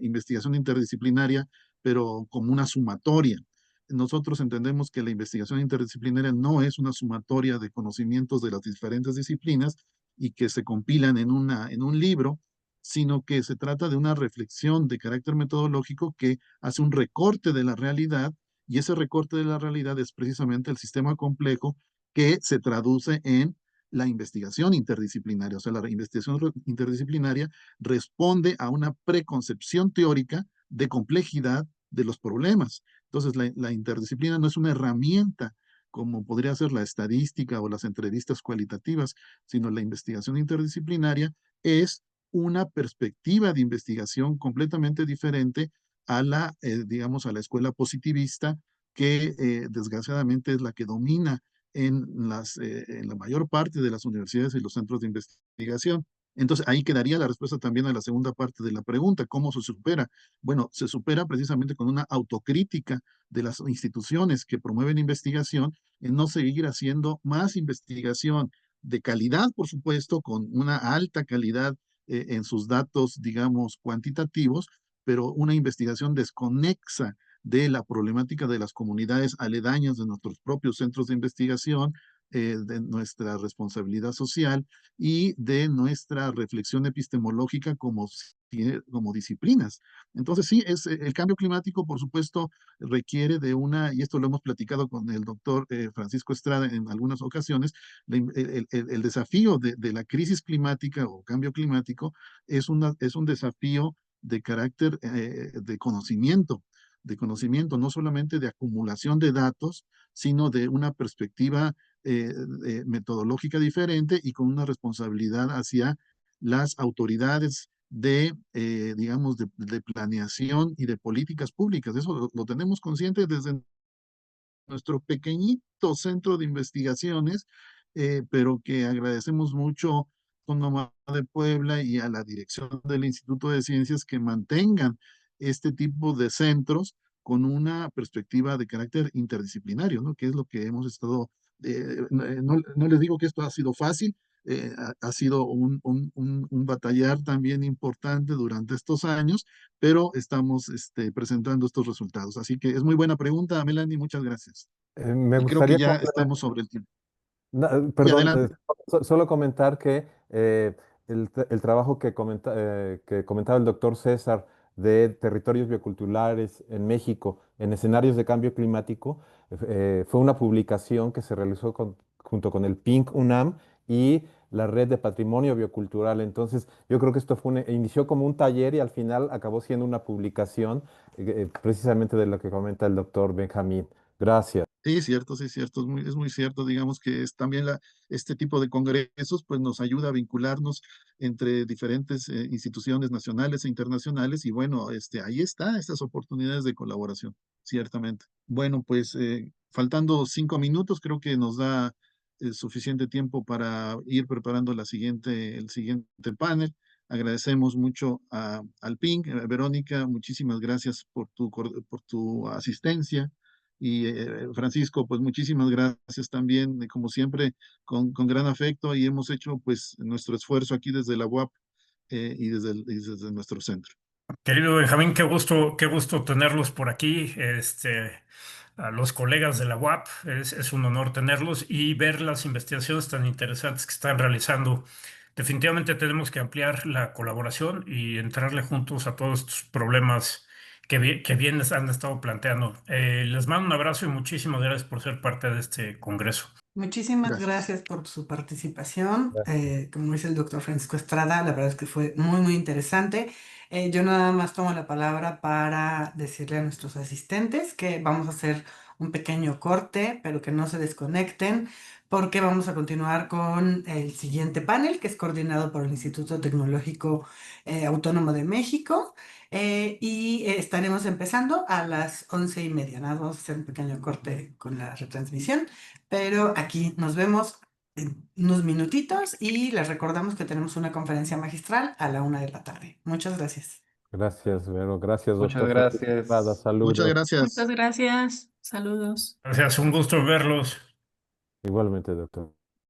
investigación interdisciplinaria, pero como una sumatoria. Nosotros entendemos que la investigación interdisciplinaria no es una sumatoria de conocimientos de las diferentes disciplinas y que se compilan en un libro, sino que se trata de una reflexión de carácter metodológico que hace un recorte de la realidad, y ese recorte de la realidad es precisamente el sistema complejo que se traduce en la investigación interdisciplinaria. O sea, la investigación interdisciplinaria responde a una preconcepción teórica de complejidad de los problemas. Entonces, la interdisciplina no es una herramienta como podría ser la estadística o las entrevistas cualitativas, sino la investigación interdisciplinaria es una perspectiva de investigación completamente diferente a digamos, a la escuela positivista, que desgraciadamente es la que domina en la mayor parte de las universidades y los centros de investigación. Entonces, ahí quedaría la respuesta también a la segunda parte de la pregunta, ¿cómo se supera? Bueno, se supera precisamente con una autocrítica de las instituciones que promueven investigación, en no seguir haciendo más investigación de calidad, por supuesto, con una alta calidad en sus datos, digamos, cuantitativos, pero una investigación desconexa de la problemática de las comunidades aledañas de nuestros propios centros de investigación, de nuestra responsabilidad social y de nuestra reflexión epistemológica como disciplinas. Entonces, sí, el cambio climático, por supuesto, requiere de y esto lo hemos platicado con el doctor Francisco Estrada en algunas ocasiones, el desafío de la crisis climática o cambio climático es un desafío de carácter de conocimiento, no solamente de acumulación de datos, sino de una perspectiva metodológica diferente y con una responsabilidad hacia las autoridades digamos, de planeación y de políticas públicas. Eso lo tenemos consciente desde nuestro pequeñito centro de investigaciones, pero que agradecemos mucho con Nomad de Puebla y a la dirección del Instituto de Ciencias que mantengan este tipo de centros con una perspectiva de carácter interdisciplinario, ¿no? Que es lo que hemos estado no les digo que esto ha sido fácil, ha sido un batallar también importante durante estos años, pero estamos presentando estos resultados. Así que es muy buena pregunta, Melanie, muchas gracias. Me Y creo que gustaría ya complementar. estamos sobre el tiempo. Y Perdón, adelante. solo comentar que el trabajo que comentaba el doctor César de territorios bioculturales en México en escenarios de cambio climático fue una publicación que se realizó junto con el PINC UNAM y la Red de Patrimonio Biocultural. Entonces, yo creo que esto inició como un taller y al final acabó siendo una publicación precisamente de lo que comenta el doctor Benjamín. Gracias. Sí, cierto, es muy cierto. Digamos que es también este tipo de congresos pues nos ayuda a vincularnos entre diferentes instituciones nacionales e internacionales y bueno, ahí está, estas oportunidades de colaboración, ciertamente. Bueno, pues faltando 5 minutos, creo que nos da suficiente tiempo para ir preparando el siguiente panel. Agradecemos mucho al PINC. Verónica, muchísimas gracias por tu asistencia. Y Francisco, pues muchísimas gracias también, como siempre, con gran afecto y hemos hecho pues nuestro esfuerzo aquí desde la UAP y desde nuestro centro. Querido Benjamín, qué gusto tenerlos por aquí. A los colegas de la UAP, es un honor tenerlos y ver las investigaciones tan interesantes que están realizando. Definitivamente tenemos que ampliar la colaboración y entrarle juntos a todos estos problemas que bien han estado planteando. Les mando un abrazo y muchísimas gracias por ser parte de este congreso. Muchísimas Gracias. gracias por su participación. Como dice el doctor Francisco Estrada, la verdad es que fue muy, muy interesante. Yo nada más tomo la palabra para decirle a nuestros asistentes que vamos a hacer un pequeño corte, pero que no se desconecten, porque vamos a continuar con el siguiente panel, que es coordinado por el Instituto Tecnológico Autónomo de México. Y estaremos empezando a las 11:30. Nada, vamos a hacer un pequeño corte con la retransmisión. Pero aquí nos vemos en unos minutitos y les recordamos que tenemos una conferencia magistral a la 1 de la tarde. Muchas gracias. Gracias, Vero. Gracias, Muchas doctor Francisco Estrada. gracias. Muchas Saludos. gracias. Muchas gracias. Saludos. Gracias, un gusto verlos. Igualmente, doctor.